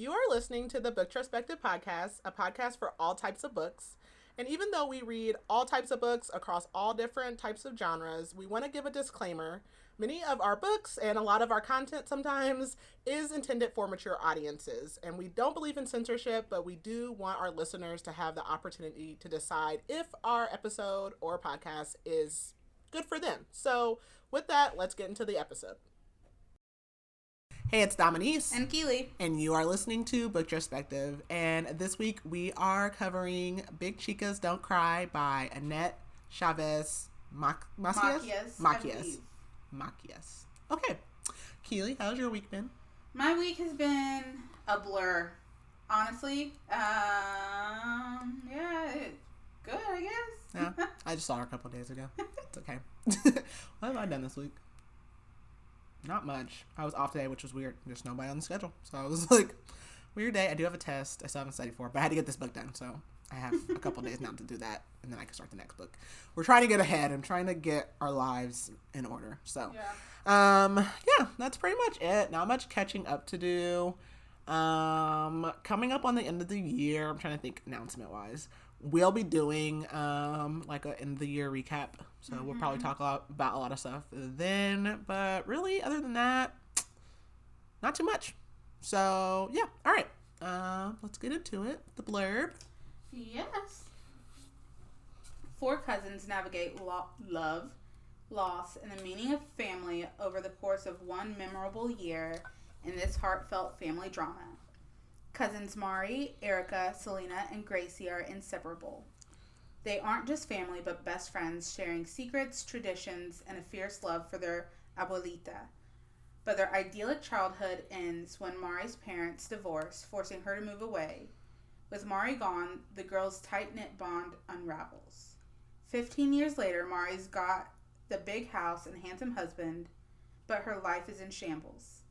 You are listening to the Booktrospective Podcast, a podcast for all types of books. And even though we read all types of books across all different types of genres, we want to give a disclaimer. Many of our books and a lot of our content sometimes is intended for mature audiences. And we don't believe in censorship, but we do want our listeners to have the opportunity to decide if our episode or podcast is good for them. So with that, let's get into the episode. Hey, it's Dominique. And Keely. And you are listening to Booktrospective. And this week we are covering Big Chicas Don't Cry by Annette Chavez Macias. Macias. Okay. Keely, how's your week been? My week has been a blur. Honestly. Good, I guess. Yeah. I just saw her a couple of days ago. It's okay. What have I done this week? Not much. I was off today, which was weird. There's nobody on the schedule. So I was like, weird day. I do have a test I still haven't studied for, but I had to get this book done. So I have a couple days now to do that, and then I can start the next book. We're trying to get ahead. I'm trying to get our lives in order. So, yeah, that's pretty much it. Not much catching up to do. Coming up on the end of the year, I'm trying to think announcement-wise. We'll be doing like an end of the year recap. So we'll probably talk about a lot of stuff then. But really, other than that, not too much. So, yeah. All right. Let's get into it. The blurb. Yes. 4 cousins navigate love, loss, and the meaning of family over the course of one memorable year in this heartfelt family drama. Cousins Mari, Erica, Selena, and Gracie are inseparable. They aren't just family, but best friends, sharing secrets, traditions, and a fierce love for their abuelita. But their idyllic childhood ends when Mari's parents divorce, forcing her to move away. With Mari gone, the girls' tight-knit bond unravels. 15 years later, Mari's got the big house and handsome husband, but her life is in shambles.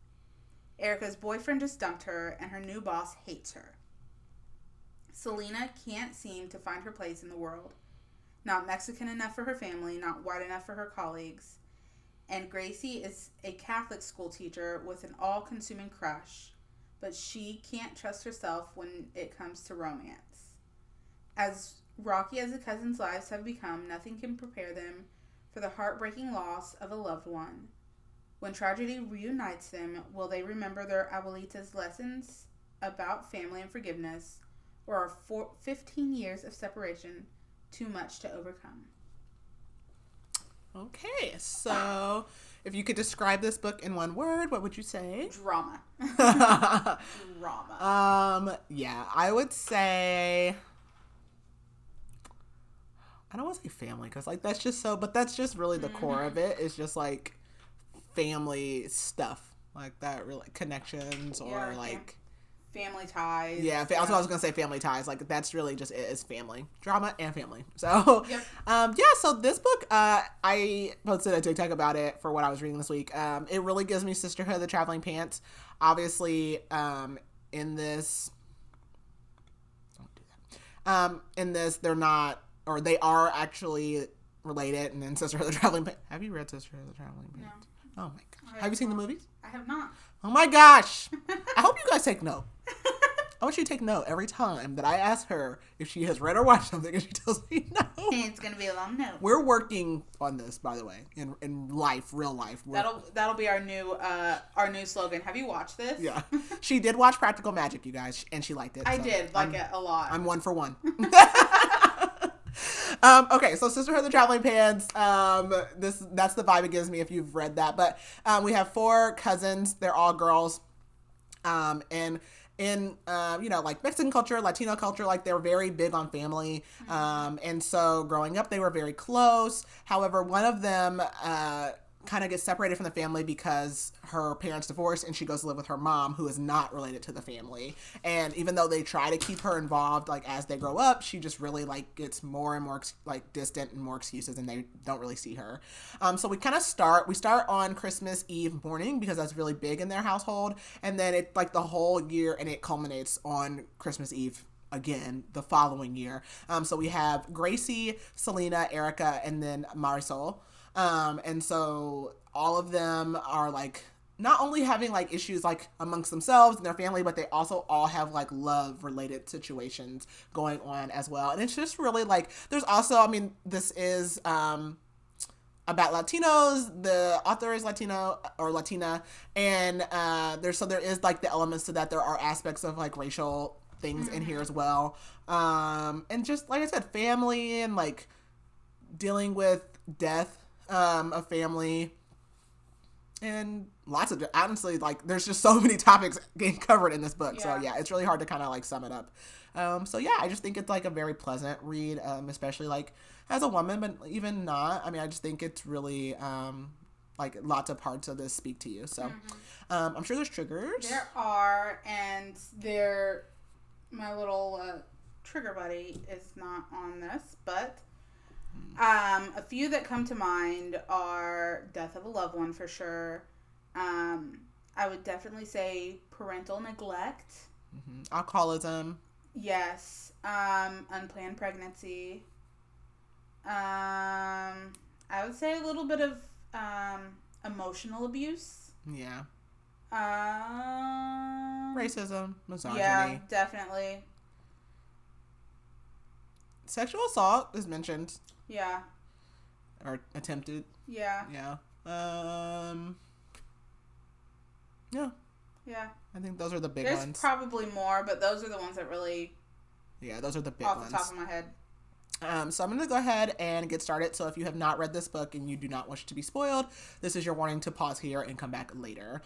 Erica's boyfriend just dumped her, and her new boss hates her. Selena can't seem to find her place in the world. Not Mexican enough for her family, not white enough for her colleagues. And Gracie is a Catholic school teacher with an all-consuming crush, but she can't trust herself when it comes to romance. As rocky as the cousins' lives have become, nothing can prepare them for the heartbreaking loss of a loved one. When tragedy reunites them, will they remember their abuelita's lessons about family and forgiveness, or are 15 years of separation too much to overcome? Okay, so if you could describe this book in one word, what would you say? Drama. Yeah, I would say, I don't want to say family, because like that's just so, but that's just really the core of it. It's just like family stuff, like that, really connections or like family ties. Yeah, also I was gonna say family ties. Like that's really just it is family drama and family. So, so this book, I posted a TikTok about it for what I was reading this week. It really gives me Sisterhood of the Traveling Pants. Obviously, in this, don't do that. In this, they're not, or they are actually related. And then Sisterhood of the Traveling Pants. Have you read Sisterhood of the Traveling Pants? No. Oh my gosh. Have you seen the movies? I have not. Oh my gosh. I hope you guys take note. I want you to take note every time that I ask her if she has read or watched something and she tells me no. It's going to be a long note. We're working on this, by the way, in life, real life. That'll be our new slogan. Have you watched this? Yeah. She did watch Practical Magic, you guys, and she liked it. I did like it a lot. I'm 1 for 1. Okay, so Sisterhood of the Traveling Pants. That's the vibe it gives me if you've read that. But we have 4 cousins. They're all girls. And in like Mexican culture, Latino culture, like they're very big on family. And so growing up, they were very close. However, one of them kind of gets separated from the family because her parents divorced and she goes to live with her mom, who is not related to the family. And even though they try to keep her involved, like as they grow up, she just really like gets more and more like distant and more excuses, and they don't really see her. So we start on Christmas Eve morning because that's really big in their household. And then it like the whole year, and it culminates on Christmas Eve again the following year. So we have Gracie, Selena, Erica, and then Marisol. And so all of them are like not only having like issues like amongst themselves and their family, but they also all have like love related situations going on as well. And it's just really like, there's also, I mean, this is about Latinos. The author is Latino or Latina, and there is like the elements to that. There are aspects of like racial things in here as well, and just like I said, family and like dealing with death of family. And lots of, honestly, like, there's just so many topics getting covered in this book. Yeah. So, yeah, it's really hard to kind of, like, sum it up. So, yeah, I just think it's, like, a very pleasant read, especially, like, as a woman, but even not. I mean, I just think it's really, like, lots of parts of this speak to you. So, I'm sure there's triggers. There are, and my little trigger buddy is not on this, but... a few that come to mind are death of a loved one for sure. I would definitely say parental neglect. Alcoholism. Yes. Unplanned pregnancy. I would say a little bit of emotional abuse. Yeah. Racism, misogyny. Yeah, definitely. Sexual assault is mentioned. Yeah. Or attempted. Yeah. Yeah. Yeah. Yeah. I think those are the big ones. There's probably more, but those are the ones that really... Yeah, those are the big ones. Off the top of my head. So I'm going to go ahead and get started. So if you have not read this book and you do not wish to be spoiled, this is your warning to pause here and come back later.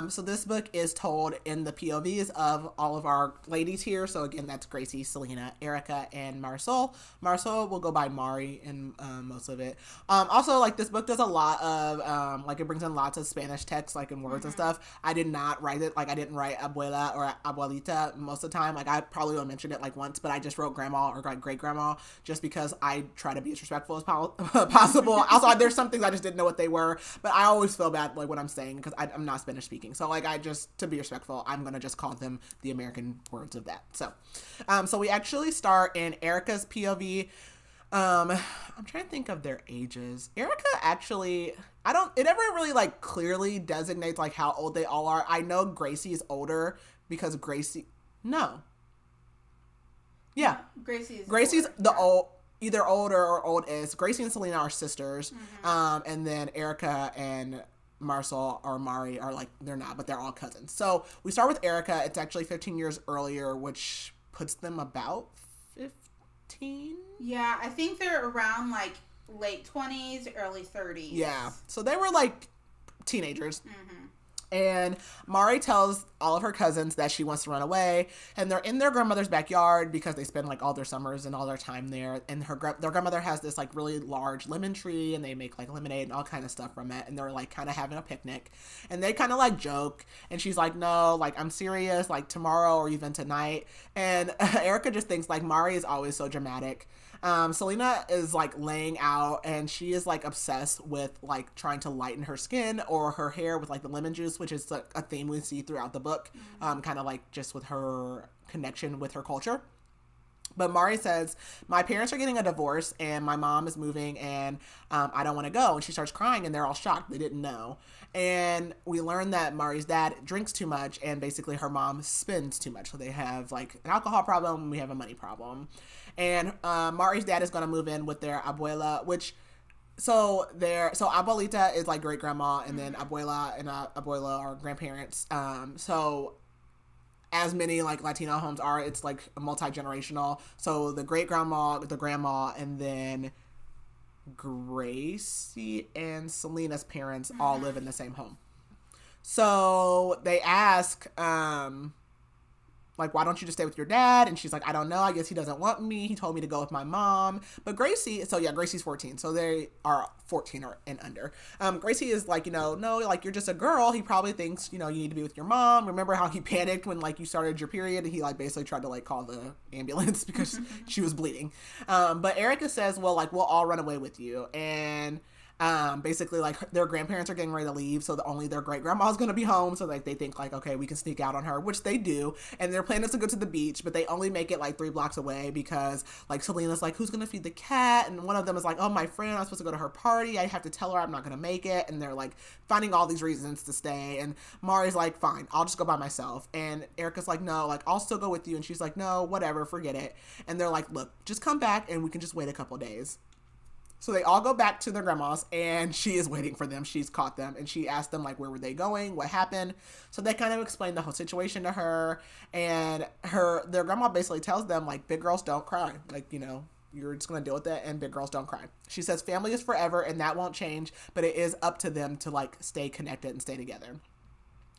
So this book is told in the POVs of all of our ladies here. So again, that's Gracie, Selena, Erica, and Marisol. Marisol will go by Mari in most of it. Also, like, this book does a lot of, like, it brings in lots of Spanish text, like, in words and stuff. I did not write it. Like, I didn't write abuela or abuelita most of the time. Like, I probably will mention it, like, once, but I just wrote grandma or, like, great-grandma, just because I try to be as respectful as possible. Also, there's some things I just didn't know what they were, but I always feel bad, like, what I'm saying, because I'm not Spanish speaking. So, like, to be respectful, I'm going to just call them the American words of that. So, so we actually start in Erica's POV. I'm trying to think of their ages. Erica actually, it never really, like, clearly designates, like, how old they all are. I know Gracie is older because no. Yeah. Gracie's either older or oldest. Gracie and Selena are sisters. And then Erica and Marisol or Mari are, like, they're not, but they're all cousins. So we start with Erica. It's actually 15 years earlier, which puts them about 15. Yeah, I think they're around, like, late 20s, early 30s. Yeah. So they were, like, teenagers. And Mari tells all of her cousins that she wants to run away, and they're in their grandmother's backyard because they spend, like, all their summers and all their time there. And their grandmother has this, like, really large lemon tree, and they make, like, lemonade and all kind of stuff from it. And they're, like, kind of having a picnic, and they kind of, like, joke. And she's like, "No, like, I'm serious, like, tomorrow or even tonight." And Erica just thinks, like, Mari is always so dramatic. Selena is, like, laying out, and she is, like, obsessed with, like, trying to lighten her skin or her hair with, like, the lemon juice, which is, like, a theme we see throughout the book, kind of, like, just with her connection with her culture. But Mari says, "My parents are getting a divorce, and my mom is moving, and I don't want to go." And she starts crying, and they're all shocked. They didn't know. And we learn that Mari's dad drinks too much, and basically her mom spends too much. So they have, like, an alcohol problem, and we have a money problem. And Mari's dad is going to move in with their abuela, so abuelita is, like, great grandma, and then abuela and abuela are grandparents. So as many, like, Latino homes are, it's, like, multi-generational. So the great grandma, the grandma, and then Gracie and Selena's parents all live in the same home. So they ask, like, "Why don't you just stay with your dad?" And she's like, "I don't know. I guess he doesn't want me. He told me to go with my mom." But Gracie's 14. So they are 14 or and under. Gracie is like, "No, like, you're just a girl. He probably thinks, you need to be with your mom. Remember how he panicked when, like, you started your period? He, like, basically tried to, like, call the ambulance because she was bleeding." But Erica says, "Well, like, we'll all run away with you." And Basically, like, their grandparents are getting ready to leave, so only their great grandma is going to be home. So like they think like, okay, we can sneak out on her, which they do, and their plan is to go to the beach, but they only make it like 3 blocks away because like Selena's like, who's going to feed the cat? And one of them is like, oh, my friend, I'm supposed to go to her party. I have to tell her I'm not going to make it. And they're like finding all these reasons to stay. And Mari's like, fine, I'll just go by myself. And Erica's like, no, like, I'll still go with you. And she's like, no, whatever, forget it. And they're like, look, just come back and we can just wait a couple days. So they all go back to their grandma's, and she is waiting for them. She's caught them, and she asked them, like, where were they going? What happened? So they kind of explained the whole situation to her, and their grandma basically tells them, like, big girls don't cry. Like, you know, you're just going to deal with it, and big girls don't cry. She says family is forever, and that won't change, but it is up to them to, like, stay connected and stay together.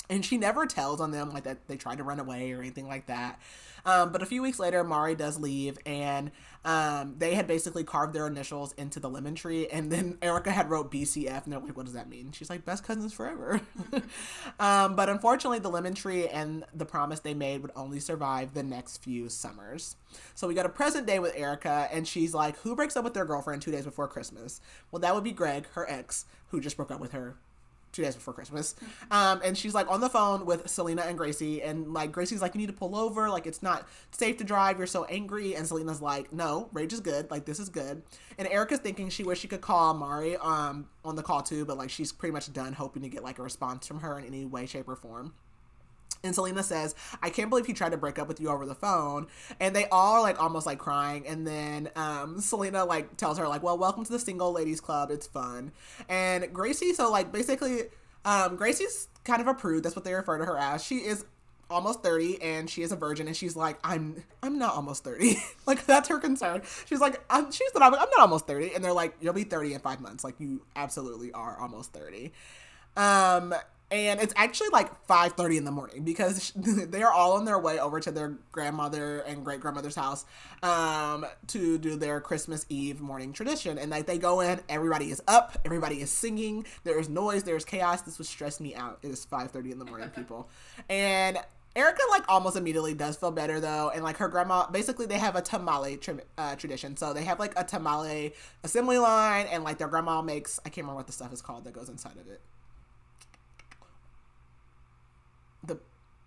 And she never tells on them, like, that they tried to run away or anything like that. But a few weeks later, Mari does leave, and they had basically carved their initials into the lemon tree, and then Erica had wrote BCF, and they're like, what does that mean? She's like, best cousins forever. But unfortunately, the lemon tree and the promise they made would only survive the next few summers. So we got a present day with Erica, and she's like, who breaks up with their girlfriend 2 days before Christmas? Well, that would be Greg, her ex, who just broke up with her 2 days before Christmas. And she's like on the phone with Selena and Gracie, and like Gracie's like, you need to pull over, like it's not safe to drive, you're so angry. And Selena's like, no, rage is good, like this is good. And Erica's thinking she wished she could call Mari on the call too, but like she's pretty much done hoping to get like a response from her in any way, shape, or form. And Selena says, I can't believe he tried to break up with you over the phone. And they all are like almost like crying. And then Selena like tells her like, well, welcome to the single ladies club. It's fun. And Gracie, so like basically Gracie's kind of a prude. That's what they refer to her as. She is almost 30 and she is a virgin. And she's like, I'm not almost 30. Like that's her concern. She's like, I'm not almost 30. And they're like, you'll be 30 in 5 months. Like you absolutely are almost 30. And it's actually like 5:30 in the morning because they are all on their way over to their grandmother and great grandmother's house to do their Christmas Eve morning tradition. And like they go in, everybody is up, everybody is singing, there is noise, there's chaos. This would stress me out. It is 5:30 in the morning, people. And Erica like almost immediately does feel better though, and like her grandma, basically they have a tamale tradition. So they have like a tamale assembly line, and like their grandma makes, I can't remember what the stuff is called that goes inside of it.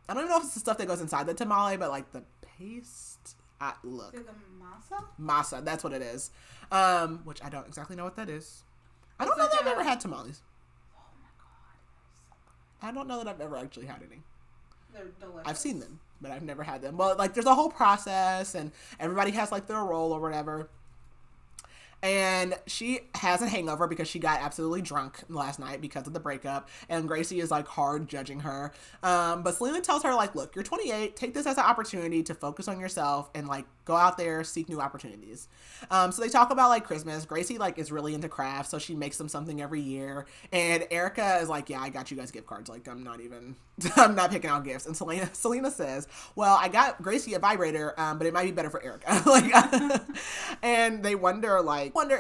I don't even know if it's the stuff that goes inside the tamale, but like the paste. Look. Is it the masa? Masa, that's what it is. Which I don't exactly know what that is. I don't know that I've ever had tamales. Oh my god. I don't know that I've ever actually had any. They're delicious. I've seen them, but I've never had them. Well, like there's a whole process, and everybody has like their role or whatever. And she has a hangover because she got absolutely drunk last night because of the breakup. And Gracie is like hard judging her. But Selena tells her like, look, you're 28. Take this as an opportunity to focus on yourself and like go out there, seek new opportunities. So they talk about like Christmas. Gracie like is really into crafts, so she makes them something every year. And Erica is like, yeah, I got you guys gift cards. Like I'm not picking out gifts. And Selena says, well, I got Gracie a vibrator, but it might be better for Erica. Like, and they wonder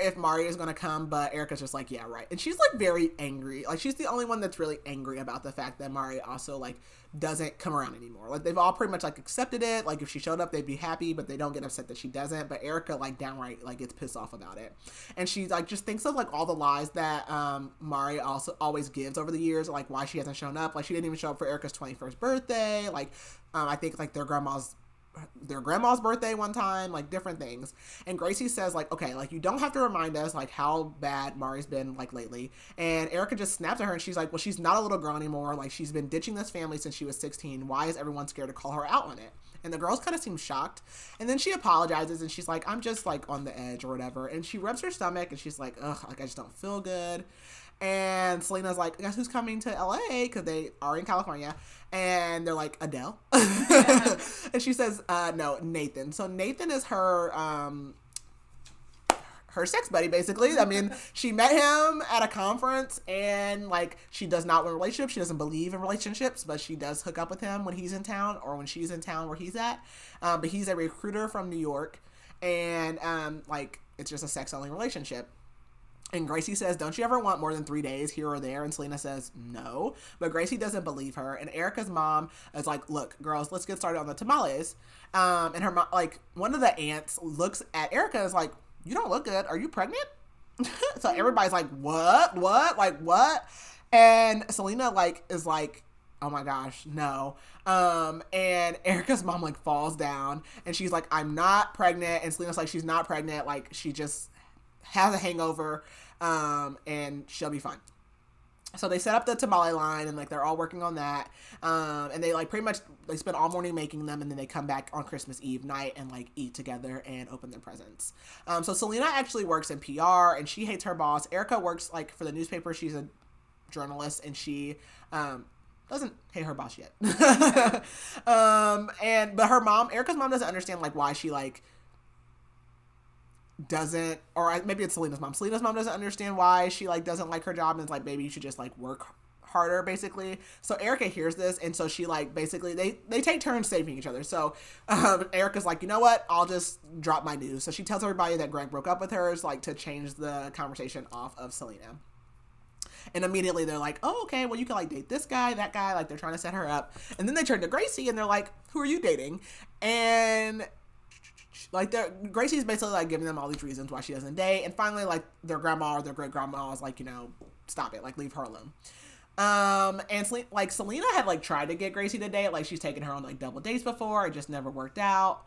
if Mari is going to come, but Erica's just like, yeah, right. And she's like very angry. Like she's the only one that's really angry about the fact that Mari also like doesn't come around anymore. Like they've all pretty much like accepted it. Like if she showed up, they'd be happy, but they don't get upset that she doesn't. But Erica like downright like gets pissed off about it. And she's like just thinks of like all the lies that Mari also always gives over the years, like why she hasn't shown up. Like she didn't even show up for Erica's 21st birthday. Like I think like their grandma's birthday one time, like different things. And Gracie says like, okay, like you don't have to remind us like how bad Mari's been like lately. And Erica just snaps at her and she's like, well, she's not a little girl anymore. Like she's been ditching this family since she was 16. Why is everyone scared to call her out on it? And the girls kind of seem shocked. And then she apologizes and she's like, I'm just like on the edge or whatever. And she rubs her stomach and she's like, ugh, like I just don't feel good. And Selena's like, guess who's coming to LA? Because they are in California. And they're like, Adele? Yeah. And she says, no, Nathan. So Nathan is her sex buddy, basically. I mean, she met him at a conference, and like she does not want a relationship. She doesn't believe in relationships, but she does hook up with him when he's in town or when she's in town where he's at. But he's a recruiter from New York, and like it's just a sex-only relationship. And Gracie says, don't you ever want more than 3 days here or there? And Selena says, no. But Gracie doesn't believe her. And Erica's mom is like, look, girls, let's get started on the tamales. And her mom, like, one of the aunts looks at Erica and is like, you don't look good. Are you pregnant? So everybody's like, what? Like, what? And Selena, like, is like, oh my gosh, no. And Erica's mom, like, falls down, and she's like, I'm not pregnant. And Selena's like, she's not pregnant. Like, she just has a hangover, and she'll be fine. So they set up the tamale line, and like they're all working on that. And they like pretty much they spend all morning making them, and then they come back on Christmas Eve night and like eat together and open their presents. So Selena actually works in PR, and she hates her boss. Erica works like for the newspaper. She's a journalist, and she doesn't hate her boss yet. But her mom, Erica's mom, doesn't understand like why she like doesn't, or maybe it's Selena's mom. Selena's mom doesn't understand why she like doesn't like her job, and it's like, maybe you should just like work harder, basically. So Erica hears this, and so she like basically they take turns saving each other. So Erica's like, you know what, I'll just drop my news. So she tells everybody that Greg broke up with her, like to change the conversation off of Selena. And immediately they're like, oh, okay, well, you can like date this guy, that guy, like they're trying to set her up. And then they turn to Gracie, and they're like, who are you dating? And like Gracie's basically like giving them all these reasons why she doesn't date, and finally like their grandma or their great grandma is like, you know, stop it, like leave her alone. And like Selena had like tried to get Gracie to date, like she's taken her on like double dates before, it just never worked out.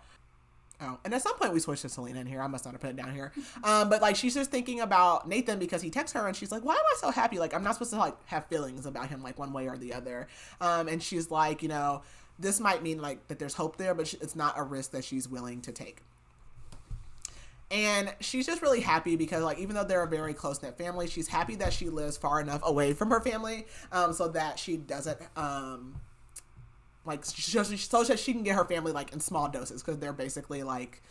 Oh, and at some point we switched to Selena in here. I must not have put it down here. But like she's just thinking about Nathan because he texts her, and she's like, why am I so happy? Like I'm not supposed to like have feelings about him like one way or the other. And she's like, you know, this might mean like that there's hope there, but it's not a risk that she's willing to take. And she's just really happy because like even though they're a very close-knit family, she's happy that she lives far enough away from her family so that she doesn't like so that she can get her family like in small doses, because they're basically like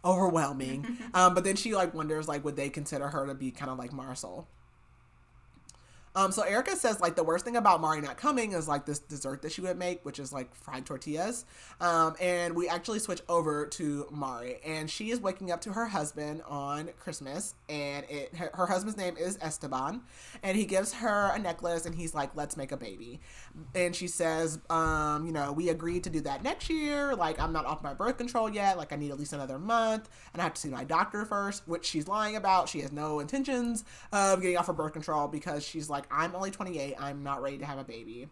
overwhelming. But then she like wonders like would they consider her to be kind of like Marisol. So Erica says like the worst thing about Mari not coming is like this dessert that she would make, which is like fried tortillas. And we actually switch over to Mari, and she is waking up to her husband on Christmas, and her husband's name is Esteban, and he gives her a necklace, and he's like, let's make a baby. And she says, you know, we agreed to do that next year. Like I'm not off my birth control yet. Like I need at least another month, and I have to see my doctor first, which she's lying about. She has no intentions of getting off her birth control because she's like, I'm only 28. I'm not ready to have a baby.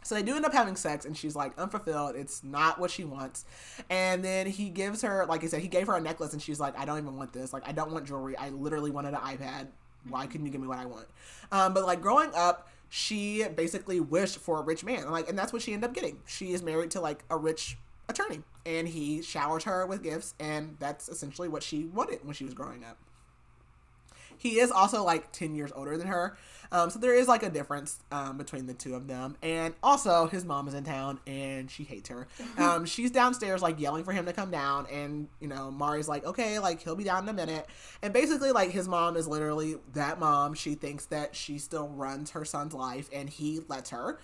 So they do end up having sex, and she's like unfulfilled. It's not what she wants. And then he gives her, like I said, he gave her a necklace, and she's like, I don't even want this. Like I don't want jewelry. I literally wanted an iPad. Why couldn't you give me what I want? But like growing up, she basically wished for a rich man. And that's what she ended up getting. She is married to like a rich attorney, and he showered her with gifts, and that's essentially what she wanted when she was growing up. He is also like 10 years older than her. So there is like a difference between the two of them. And also his mom is in town, and she hates her. She's downstairs like yelling for him to come down, and you know, Mari's like, okay, like he'll be down in a minute. And basically like his mom is literally that mom. She thinks that she still runs her son's life, and he lets her.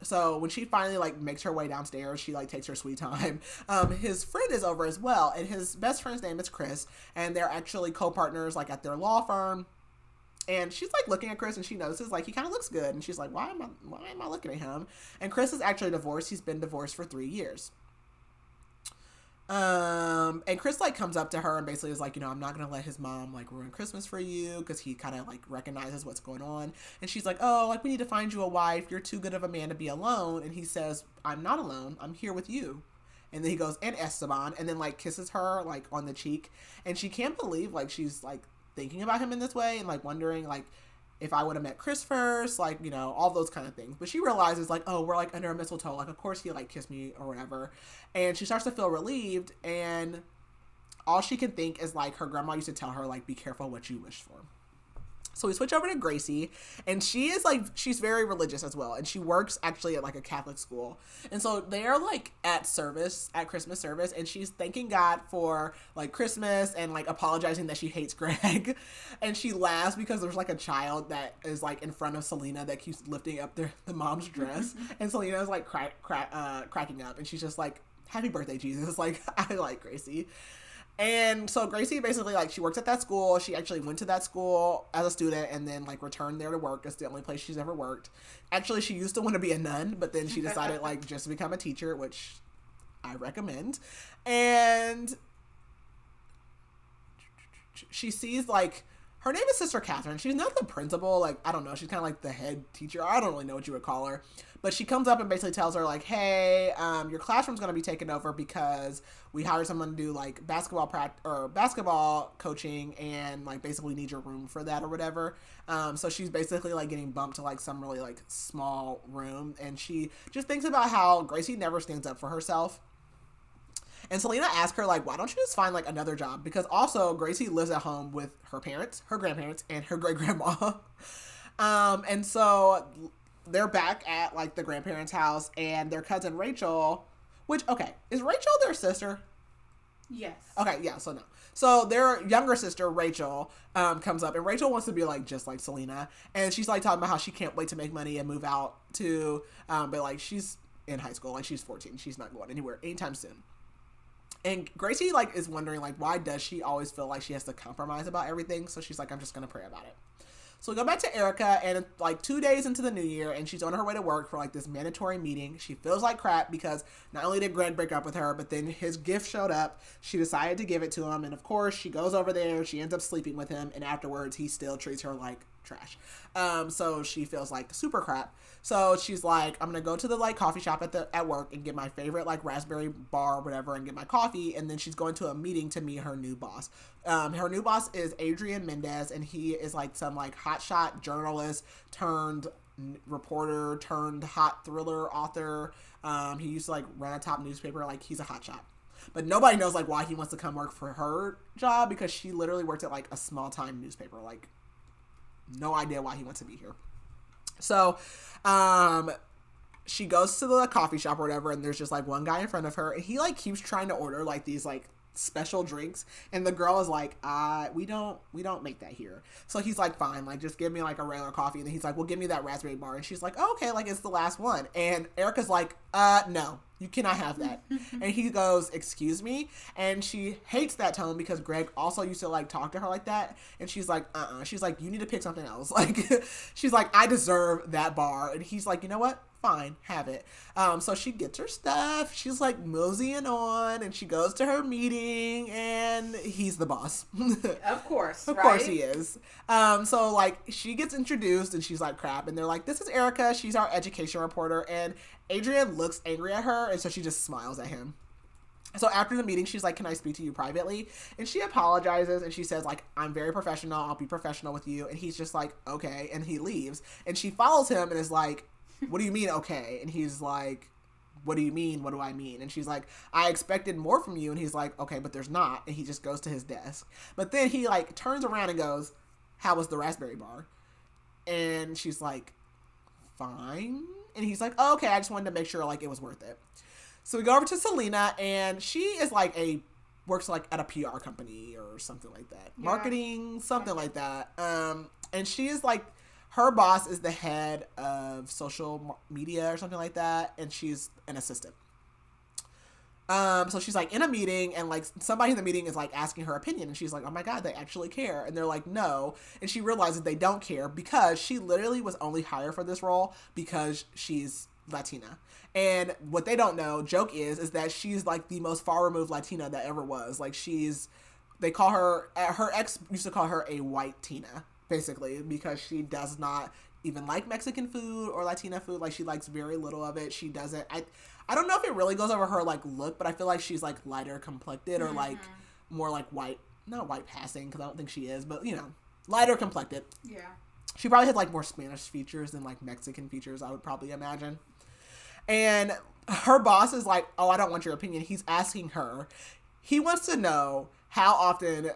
So when she finally like makes her way downstairs, she like takes her sweet time. His friend is over as well, and his best friend's name is Chris, and they're actually co-partners like at their law firm. And she's like looking at Chris, and she notices like he kind of looks good, and she's like, why am I looking at him? And Chris is actually divorced. He's been divorced for 3 years. And Chris like comes up to her and basically is like, you know, I'm not gonna let his mom like ruin Christmas for you, because he kind of like recognizes what's going on. And she's like, oh, like we need to find you a wife. You're too good of a man to be alone. And he says, I'm not alone. I'm here with you. And then he goes, and Esteban, and then like kisses her like on the cheek, and she can't believe like she's like thinking about him in this way, and like wondering like if I would have met Chris first, like, you know, all those kind of things. But she realizes like, oh, we're like under a mistletoe, like of course he like kissed me or whatever. And she starts to feel relieved, and all she can think is like her grandma used to tell her like, be careful what you wish for. So we switch over to Gracie, and she is like, she's very religious as well, and she works actually at like a Catholic school. And so they're like at Christmas service, and she's thanking God for like Christmas and like apologizing that she hates Greg. And she laughs because there's like a child that is like in front of Selena that keeps lifting up the mom's dress, and Selena is like cracking up, and she's just like, happy birthday, Jesus. Like, I like Gracie. And so Gracie basically, like, she works at that school. She actually went to that school as a student and then, like, returned there to work. It's the only place she's ever worked. Actually, she used to want to be a nun, but then she decided, like, just to become a teacher, which I recommend. And she sees, like, her name is Sister Catherine. She's not the principal. Like, I don't know. She's kind of like the head teacher. I don't really know what you would call her. But she comes up and basically tells her, like, hey, your classroom's going to be taken over because we hired someone to do, like, basketball coaching and, like, basically need your room for that or whatever. So she's basically, like, getting bumped to, like, some really, like, small room. And she just thinks about how Gracie never stands up for herself. And Selena asks her, like, why don't you just find, like, another job? Because also, Gracie lives at home with her parents, her grandparents, and her great-grandma. And so they're back at, like, the grandparents' house, and their cousin Rachel, which, okay, is Rachel their sister? Yes. Okay, yeah, so no. So their younger sister, Rachel, comes up, and Rachel wants to be, like, just like Selena. And she's, like, talking about how she can't wait to make money and move out to, but, like, she's in high school. Like, she's 14. She's not going anywhere anytime soon. And Gracie, like, is wondering, like, why does she always feel like she has to compromise about everything? So she's like, I'm just going to pray about it. So we go back to Erica, and like 2 days into the new year, and she's on her way to work for like this mandatory meeting. She feels like crap because not only did Greg break up with her, but then his gift showed up. She decided to give it to him, and of course she goes over there. She ends up sleeping with him, and afterwards he still treats her like trash. So she feels like super crap. So she's like, I'm gonna go to the like coffee shop at work and get my favorite like raspberry bar or whatever and get my coffee. And then she's going to a meeting to meet her new boss. Her new boss is Adrian Mendez, and he is like some like hotshot journalist turned reporter turned hot thriller author. He used to like run a top newspaper. Like, he's a hotshot. But nobody knows like why he wants to come work for her job, because she literally worked at like a small time newspaper. Like, no idea why he wants to be here. So, she goes to the coffee shop or whatever, and there's just like one guy in front of her, and he like keeps trying to order like these like special drinks, and the girl is like, we don't make that here. So he's like, fine, like just give me like a regular coffee. And then he's like, well, give me that raspberry bar. And she's like, oh, okay, like it's the last one. And Erica's like, no, you cannot have that. And he goes, excuse me. And she hates that tone because Greg also used to like talk to her like that. And she's like, she's like, you need to pick something else. Like, she's like, I deserve that bar. And he's like, you know what? Fine, have it. So she gets her stuff. She's like moseying on, and she goes to her meeting, and he's the boss. Of course, Of course he is. So like she gets introduced, and she's like, crap. And they're like, this is Erica. She's our education reporter. And Adrian looks angry at her, and so she just smiles at him. So after the meeting, she's like, can I speak to you privately? And she apologizes, and she says, like, I'm very professional. I'll be professional with you. And he's just like, okay. And he leaves. And she follows him and is like, what do you mean, okay? And he's like, what do you mean? What do I mean? And she's like, I expected more from you. And he's like, okay, but there's not. And he just goes to his desk. But then he like turns around and goes, how was the raspberry bar? And she's like, fine. And he's like, oh, okay, I just wanted to make sure like it was worth it. So we go over to Selena, and she is like works like at a PR company or something like that. Yeah. Marketing, something like that. And she is like, her boss is the head of social media or something like that, and she's an assistant. So she's like in a meeting, and like somebody in the meeting is like asking her opinion, and she's like, oh my God, they actually care. And they're like, no. And she realizes they don't care because she literally was only hired for this role because she's Latina. And what they don't know, joke is that she's like the most far removed Latina that ever was. Like, they call her ex used to call her a white Tina, basically, because she does not even like Mexican food or Latina food. Like, she likes very little of it. She doesn't, I don't know if it really goes over her like look, but I feel like she's like lighter complected or like more like white, not white passing, because I don't think she is, but you know, lighter complected. Yeah. She probably had like more Spanish features than like Mexican features, I would probably imagine. And her boss is like, oh, I don't want your opinion. He's asking her. He wants to know how often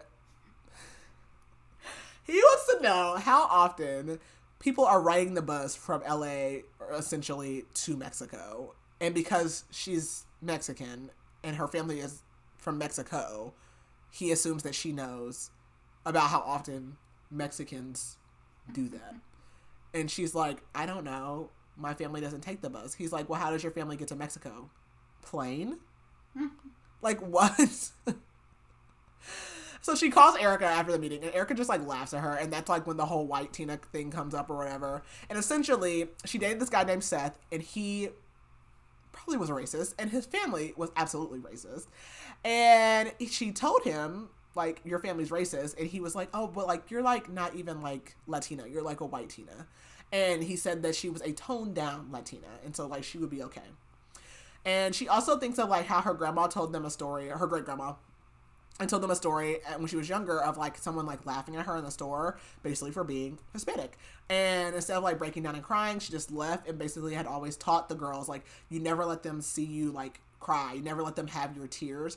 people are riding the bus from LA essentially to Mexico. And because she's Mexican and her family is from Mexico, he assumes that she knows about how often Mexicans do that. And she's like, I don't know. My family doesn't take the bus. He's like, well, how does your family get to Mexico? Plane? Like, what? So she calls Erica after the meeting, and Erica just like laughs at her, and that's like when the whole white Tina thing comes up or whatever. And essentially, she dated this guy named Seth, and he probably was racist, and his family was absolutely racist. And she told him like, your family's racist. And he was like, oh, but, like, you're, like, not even, like, Latina. You're, like, a white Tina. And he said that she was a toned down Latina. And so, like, she would be okay. And she also thinks of, like, how her grandma told them a story, or her great grandma, and told them a story when she was younger of, like, someone, like, laughing at her in the store, basically for being Hispanic. And instead of, like, breaking down and crying, she just left and basically had always taught the girls, like, you never let them see you, like, cry. You never let them have your tears.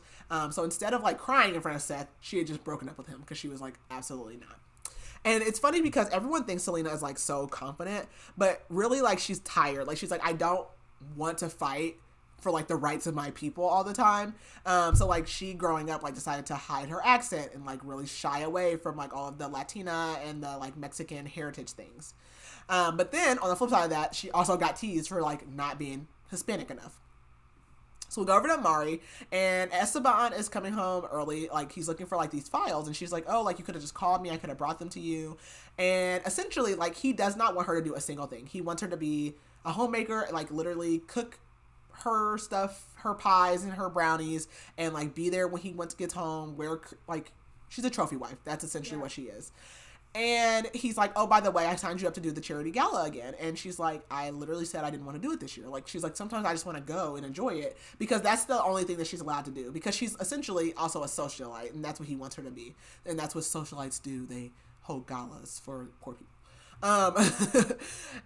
So instead of, like, crying in front of Seth, she had just broken up with him because she was like, absolutely not. And it's funny because everyone thinks Selena is, like, so confident, but really, like, she's tired. Like, she's like, I don't want to fight for, like, the rights of my people all the time. So, like, she growing up, like, decided to hide her accent and, like, really shy away from, like, all of the Latina and the, like, Mexican heritage things. But then on the flip side of that, she also got teased for, like, not being Hispanic enough. So we go over to Mari, and Esteban is coming home early. Like, he's looking for, like, these files, and she's like, oh, like, you could have just called me. I could have brought them to you. And essentially, like, he does not want her to do a single thing. He wants her to be a homemaker, like, literally cook her stuff, her pies and her brownies, and, like, be there when he gets home, where, like, she's a trophy wife. That's essentially what she is. And he's like, oh, by the way, I signed you up to do the charity gala again. And she's like, I literally said I didn't want to do it this year. Like, she's like, sometimes I just want to go and enjoy it, because that's the only thing that she's allowed to do, because she's essentially also a socialite, and that's what he wants her to be. And that's what socialites do. They hold galas for poor people.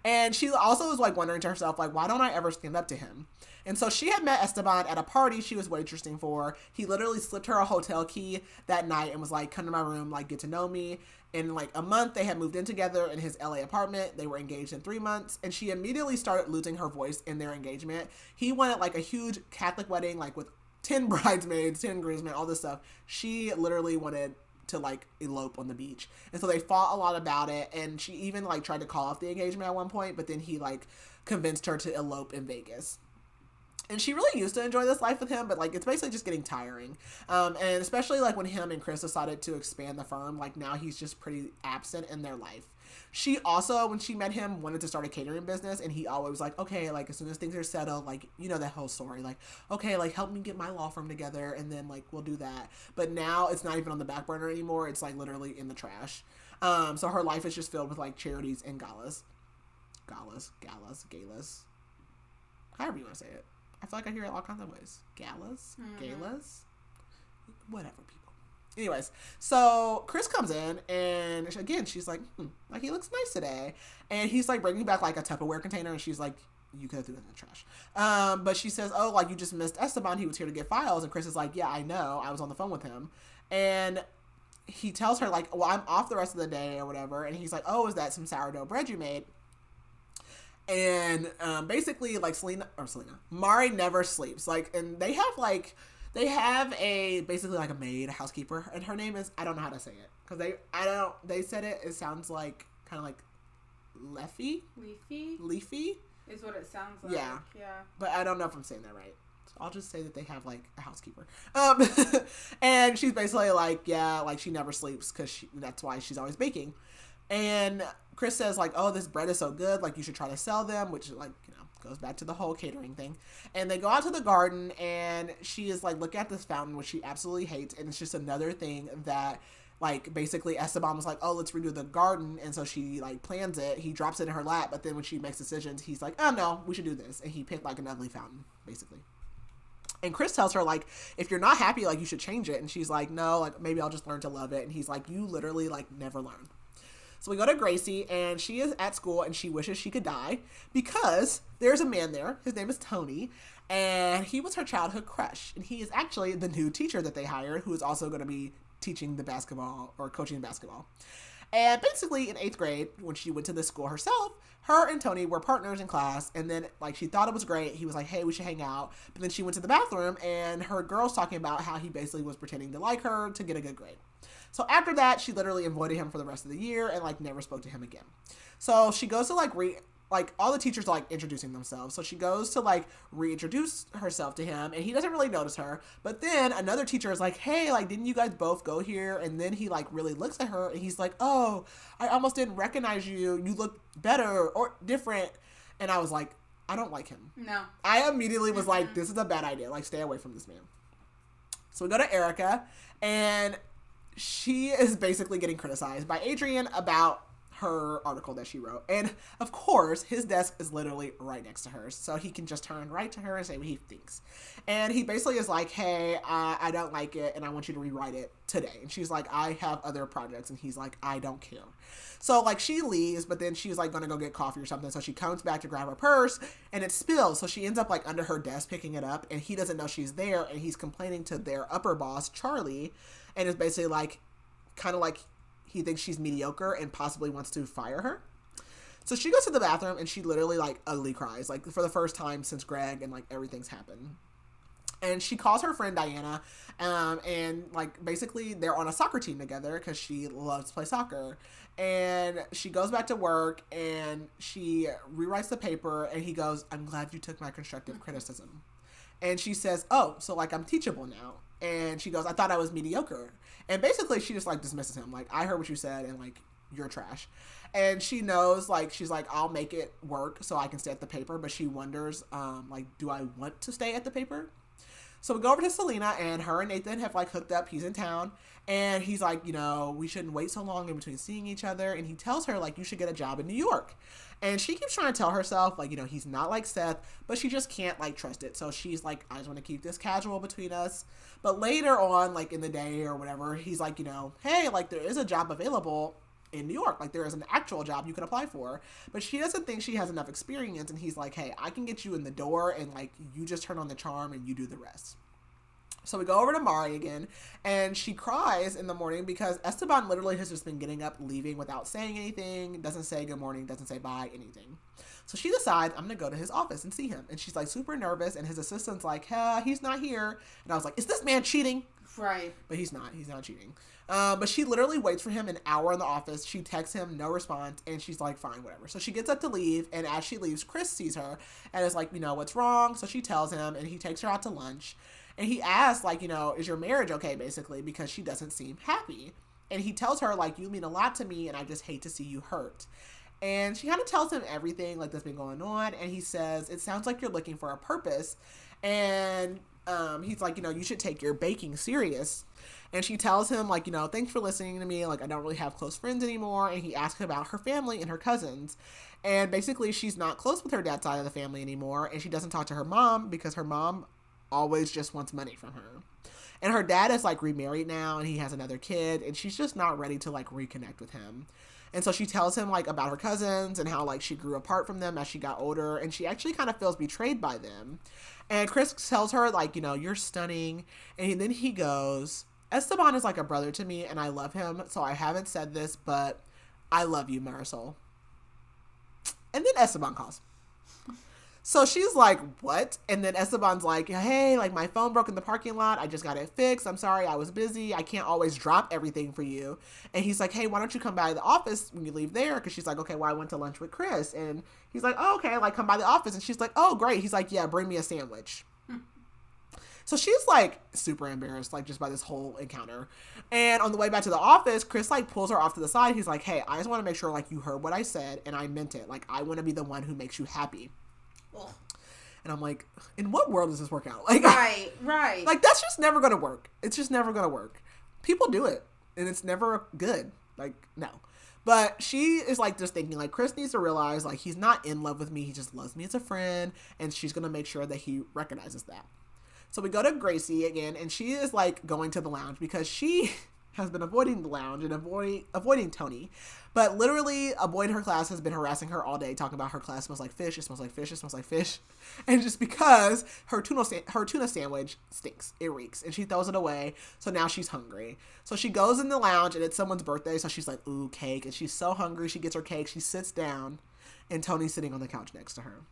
And she also was, like, wondering to herself, like, why don't I ever stand up to him? And so she had met Esteban at a party she was waitressing for. He literally slipped her a hotel key that night and was like, come to my room, like, get to know me. In, like, a month, they had moved in together in his LA apartment. They were engaged in 3 months, and she immediately started losing her voice in their engagement. He wanted, like, a huge Catholic wedding, like, with 10 bridesmaids, 10 groomsmen, all this stuff. She literally wanted to, like, elope on the beach. And so they fought a lot about it, and she even, like, tried to call off the engagement at one point, but then he, like, convinced her to elope in Vegas. And she really used to enjoy this life with him, but, like, it's basically just getting tiring. And especially, like, when him and Chris decided to expand the firm, like, now he's just pretty absent in their life. She also, when she met him, wanted to start a catering business, and he always was like, okay, like, as soon as things are settled, like, you know, that whole story, like, okay, like, help me get my law firm together, and then, like, we'll do that. But now it's not even on the back burner anymore. It's, like, literally in the trash. So her life is just filled with, like, charities and galas. Galas. However you want to say it. I feel like I hear it all kinds of ways. Galas? Galas? Whatever, people. Anyways, so Chris comes in, and again, she's like, like, he looks nice today. And he's, like, bringing back, like, a Tupperware container, and she's like, you could have threw it in the trash. But she says, oh, like, you just missed Esteban. He was here to get files. And Chris is like, yeah, I know. I was on the phone with him. And he tells her, like, well, I'm off the rest of the day or whatever. And he's like, oh, is that some sourdough bread you made? And basically, like, Mari never sleeps. Like, and they have a basically like a maid, a housekeeper, and her name is, I don't know how to say it, because they said it sounds like kind of like leafy is what it sounds like. Yeah, but I don't know if I'm saying that right. So I'll just say that they have, like, a housekeeper. And she's basically like, yeah, like, she never sleeps because that's why she's always baking. And Chris says, like, oh, this bread is so good, like, you should try to sell them, which, like, you know, goes back to the whole catering thing. And they go out to the garden, and she is like, look at this fountain, which she absolutely hates, and it's just another thing that, like, basically Esteban was like, oh, let's redo the garden, and so she, like, plans it. He drops it in her lap, but then when she makes decisions, he's like, oh, no, we should do this. And he picked, like, an ugly fountain, basically. And Chris tells her, like, if you're not happy, like, you should change it. And she's like, no, like, maybe I'll just learn to love it. And he's like, you literally, like, never learn. So we go to Gracie, and she is at school, and she wishes she could die because there's a man there. His name is Tony, and he was her childhood crush. And he is actually the new teacher that they hired, who is also going to be teaching the basketball or coaching basketball. And basically in 8th grade, when she went to this school herself, her and Tony were partners in class. And then, like, she thought it was great. He was like, hey, we should hang out. But then she went to the bathroom, and her girl's talking about how he basically was pretending to like her to get a good grade. So after that, she literally avoided him for the rest of the year and, like, never spoke to him again. So she goes to, like, all the teachers are, like, introducing themselves. So she goes to, like, reintroduce herself to him, and he doesn't really notice her. But then another teacher is like, hey, like, didn't you guys both go here? And then he, like, really looks at her, and he's like, oh, I almost didn't recognize you. You look better or different. And I was like, I don't like him. No. I immediately was like, this is a bad idea. Like, stay away from this man. So we go to Erica, and she is basically getting criticized by Adrian about her article that she wrote. And of course, his desk is literally right next to hers. So he can just turn right to her and say what he thinks. And he basically is like, hey, I don't like it and I want you to rewrite it today. And she's like, I have other projects. And he's like, I don't care. So like she leaves, but then she's like going to go get coffee or something. So she comes back to grab her purse and it spills. So she ends up like under her desk picking it up and he doesn't know she's there. And he's complaining to their upper boss, Charlie. And it's basically like, kind of like, he thinks she's mediocre and possibly wants to fire her. So she goes to the bathroom and she literally like ugly cries, like for the first time since Greg and like everything's happened. And she calls her friend Diana, and like basically they're on a soccer team together because she loves to play soccer. And she goes back to work and she rewrites the paper and he goes, I'm glad you took my constructive criticism. And she says, oh, so like I'm teachable now. And she goes, I thought I was mediocre. And basically she just like dismisses him. Like, I heard what you said and like, you're trash. And she knows, like, she's like, I'll make it work so I can stay at the paper. But she wonders, like, do I want to stay at the paper? So we go over to Selena and her and Nathan have like hooked up. He's in town and he's like, you know, we shouldn't wait so long in between seeing each other. And he tells her like, you should get a job in New York. And she keeps trying to tell herself like, you know, he's not like Seth, but she just can't like trust it. So she's like, I just want to keep this casual between us. But later on, like in the day or whatever, he's like, you know, hey, like there is a job available in New York. Like there is an actual job you can apply for, but she doesn't think she has enough experience. And he's like, hey, I can get you in the door and like you just turn on the charm and you do the rest. So we go over to Mari again and she cries in the morning because Esteban literally has just been getting up, leaving without saying anything, doesn't say good morning, doesn't say bye, anything. So she decides, I'm going to go to his office and see him. And she's like super nervous and his assistant's like, he's not here. And I was like, is this man cheating? Right. But he's not cheating. But she literally waits for him an hour in the office. She texts him, no response. And she's like, fine, whatever. So she gets up to leave. And as she leaves, Chris sees her and is like, you know, what's wrong? So she tells him and he takes her out to lunch. And he asks, like, you know, is your marriage okay, basically, because she doesn't seem happy. And he tells her, like, you mean a lot to me, and I just hate to see you hurt. And she kind of tells him everything, like, that's been going on. And he says, it sounds like you're looking for a purpose. And he's like, you know, you should take your baking serious. And she tells him, like, you know, thanks for listening to me. Like, I don't really have close friends anymore. And he asks about her family and her cousins. And basically, she's not close with her dad's side of the family anymore. And she doesn't talk to her mom because her mom always just wants money from her. And her dad is like remarried now and he has another kid and she's just not ready to like reconnect with him. And so she tells him like about her cousins and how like she grew apart from them as she got older and she actually kind of feels betrayed by them. And Chris tells her like, you know, you're stunning. And then he goes, Esteban is like a brother to me and I love him. So I haven't said this, but I love you, Marisol. And then Esteban calls. So she's like, what? And then Esteban's like, hey, like my phone broke in the parking lot. I just got it fixed. I'm sorry. I was busy. I can't always drop everything for you. And he's like, hey, why don't you come by the office when you leave there? Because she's like, okay, well, I went to lunch with Chris. And he's like, oh, okay, like come by the office. And she's like, oh, great. He's like, yeah, bring me a sandwich. So she's like super embarrassed, like just by this whole encounter. And on the way back to the office, Chris like pulls her off to the side. He's like, hey, I just want to make sure like you heard what I said and I meant it. Like I want to be the one who makes you happy. Ugh. And I'm like, in what world does this work out? Like, right. Like that's just never going to work. It's just never going to work. People do it and it's never good. Like, no. But she is like just thinking like Chris needs to realize like he's not in love with me. He just loves me as a friend. And she's going to make sure that he recognizes that. So we go to Gracie again and she is like going to the lounge because she has been avoiding the lounge and avoiding Tony. But literally a boy in her class has been harassing her all day, talking about her class smells like fish, it smells like fish, it smells like fish. And just because her tuna sandwich stinks, it reeks, and she throws it away, so now she's hungry. So she goes in the lounge, and it's someone's birthday, so she's like, ooh, cake, and she's so hungry, she gets her cake, she sits down, and Tony's sitting on the couch next to her.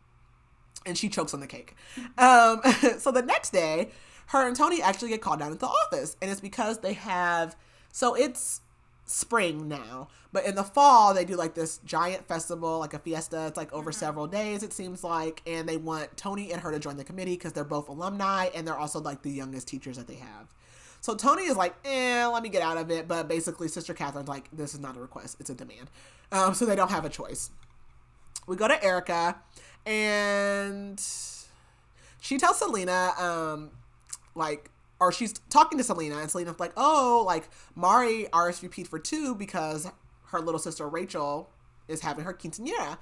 And she chokes on the cake. So the next day, her and Tony actually get called down into the office, and it's because they have... So it's spring now, but in the fall, they do like this giant festival, like a fiesta. It's like over several days, it seems like. And they want Tony and her to join the committee because they're both alumni and they're also like the youngest teachers that they have. So Tony is like, let me get out of it. But basically, Sister Catherine's like, this is not a request, it's a demand. So they don't have a choice. We go to Erica and she tells Selena, like, or she's talking to Selena, and Selena's like, oh, like, Mari RSVP'd for 2 because her little sister Rachel is having her quinceañera.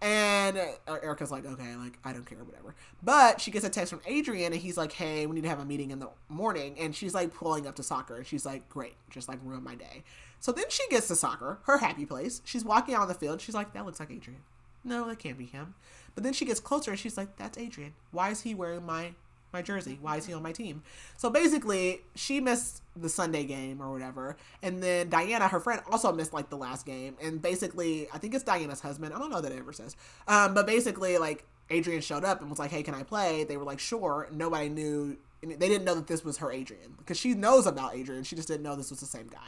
And Erica's like, okay, like, I don't care, whatever. But she gets a text from Adrian, and he's like, hey, we need to have a meeting in the morning. And she's like pulling up to soccer, and she's like, great, just like ruin my day. So then she gets to soccer, her happy place. She's walking out on the field. She's like, that looks like Adrian. No, that can't be him. But then she gets closer, and she's like, that's Adrian. Why is he wearing my jersey? Why is he on my team? So basically, she missed the Sunday game or whatever. And then Diana, her friend, also missed like the last game. And basically, I think it's Diana's husband. I don't know that it ever says. But basically, like, Adrian showed up and was like, hey, can I play? They were like, sure. Nobody knew. They didn't know that this was her Adrian. Because she knows about Adrian. She just didn't know this was the same guy.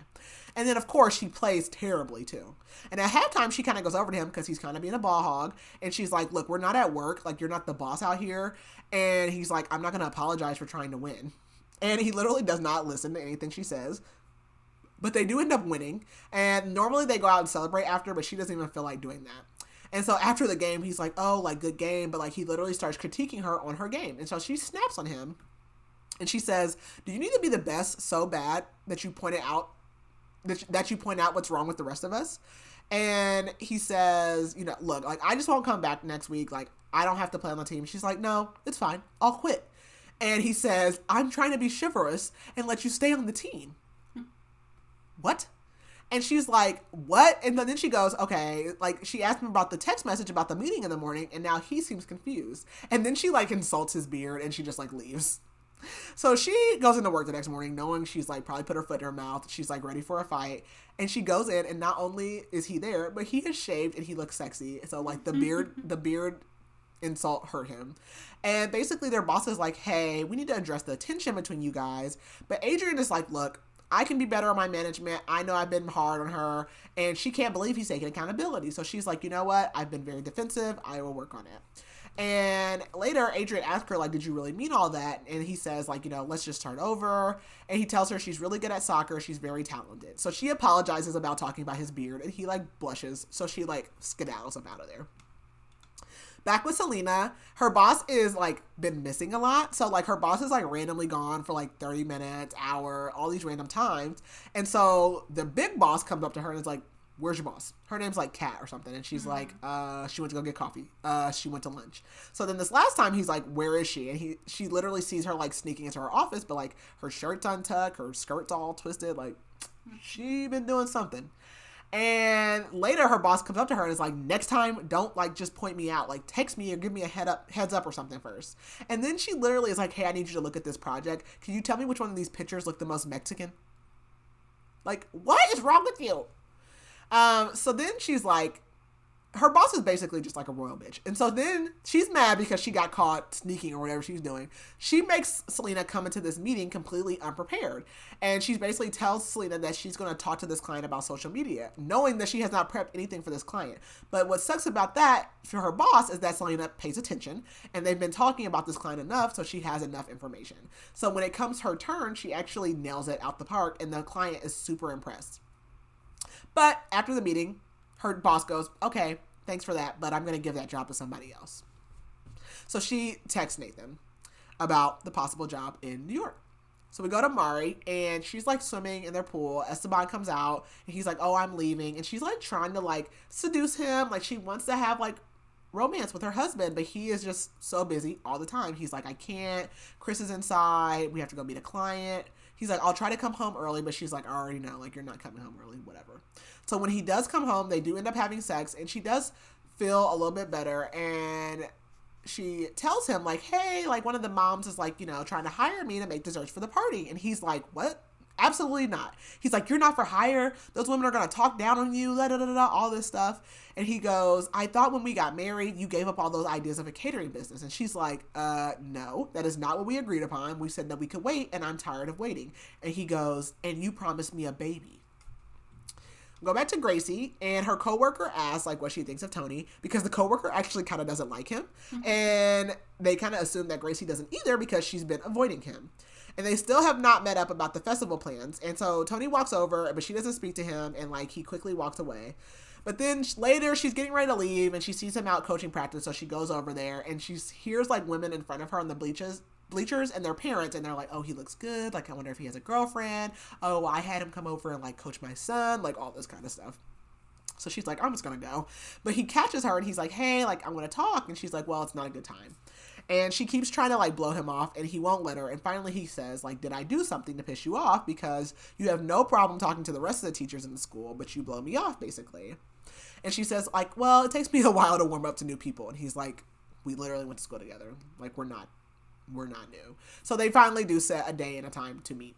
And then, of course, she plays terribly, too. And at halftime, she kind of goes over to him because he's kind of being a ball hog. And she's like, look, we're not at work. Like, you're not the boss out here. And he's like, I'm not going to apologize for trying to win. And he literally does not listen to anything she says. But they do end up winning. And normally they go out and celebrate after, but she doesn't even feel like doing that. And so after the game, he's like, oh, like, good game. But, like, he literally starts critiquing her on her game. And so she snaps on him. And she says, do you need to be the best so bad that you point it out, that you point out what's wrong with the rest of us? And he says, you know, look, like, I just won't come back next week. Like, I don't have to play on the team. She's like, no, it's fine. I'll quit. And he says, I'm trying to be chivalrous and let you stay on the team. What? And she's like, what? And then she goes, okay, like, she asked him about the text message about the meeting in the morning, and now he seems confused. And then she, like, insults his beard, and she just, like, leaves. So she goes into work the next morning knowing she's, like, probably put her foot in her mouth. She's, like, ready for a fight. And she goes in, and not only is he there, but he is shaved, and he looks sexy. So, like, the beard insult hurt him. And basically their boss is like, hey, we need to address the tension between you guys. But Adrian is like, look, I can be better on my management. I know I've been hard on her. And she can't believe he's taking accountability. So she's like, you know what? I've been very defensive. I will work on it. And later, Adrian asks her, like, did you really mean all that? And he says, like, you know, let's just start over. And he tells her she's really good at soccer. She's very talented. So she apologizes about talking about his beard. And he, like, blushes. So she, like, skedaddles him out of there. Back with Selena, her boss is, like, been missing a lot. So, like, her boss is, like, randomly gone for, like, 30 minutes, hour, all these random times. And so the big boss comes up to her and is like, where's your boss? Her name's, like, Kat or something. And she's like, she went to go get coffee. She went to lunch. So then this last time he's like, where is she? And she literally sees her, like, sneaking into her office, but, like, her shirt's untucked, her skirt's all twisted. Like, she been doing something. And later her boss comes up to her and is like, next time, don't, like, just point me out. Like, text me or give me a heads up or something first. And then she literally is like, hey, I need you to look at this project. Can you tell me which one of these pictures look the most Mexican? Like, what is wrong with you? So then she's like, her boss is basically just like a royal bitch. And so then she's mad because she got caught sneaking or whatever she's doing. She makes Selena come into this meeting completely unprepared. And she basically tells Selena that she's going to talk to this client about social media, knowing that she has not prepped anything for this client. But what sucks about that for her boss is that Selena pays attention, and they've been talking about this client enough, so she has enough information. So when it comes her turn, she actually nails it out the park, and the client is super impressed. But after the meeting, her boss goes, okay, thanks for that, but I'm going to give that job to somebody else. So she texts Nathan about the possible job in New York. So we go to Mari, and she's, like, swimming in their pool. Esteban comes out, and he's like, oh, I'm leaving. And she's, like, trying to, like, seduce him. Like, she wants to have, like, romance with her husband, but he is just so busy all the time. He's like, I can't. Chris is inside. We have to go meet a client. He's like, I'll try to come home early, but she's like, I already know, like, you're not coming home early, whatever. So when he does come home, they do end up having sex, and she does feel a little bit better, and she tells him, like, hey, like, one of the moms is, like, you know, trying to hire me to make desserts for the party. And he's like, what? Absolutely not. He's like, you're not for hire. Those women are going to talk down on you, all this stuff. And he goes, I thought when we got married, you gave up all those ideas of a catering business. And she's like, no, that is not what we agreed upon. We said that we could wait, and I'm tired of waiting. And he goes, and you promised me a baby. Go back to Gracie, and her coworker asks, like, what she thinks of Tony, because the coworker actually kind of doesn't like him. Mm-hmm. And they kind of assume that Gracie doesn't either because she's been avoiding him. And they still have not met up about the festival plans. And so Tony walks over, but she doesn't speak to him, and, like, he quickly walks away. But then later, she's getting ready to leave, and she sees him out coaching practice, so she goes over there, and she hears, like, women in front of her on the bleachers bleachers and their parents, and they're like, oh, he looks good. Like, I wonder if he has a girlfriend. Oh, I had him come over and like coach my son, like all this kind of stuff. So she's like, I'm just going to go. But he catches her and he's like, hey, like, I'm going to talk. And she's like, well, it's not a good time. And she keeps trying to like blow him off and he won't let her. And finally he says, like, did I do something to piss you off? Because you have no problem talking to the rest of the teachers in the school, but you blow me off, basically. And she says, like, well, it takes me a while to warm up to new people. And he's like, we literally went to school together. Like, we're not new. So they finally do set a day and a time to meet.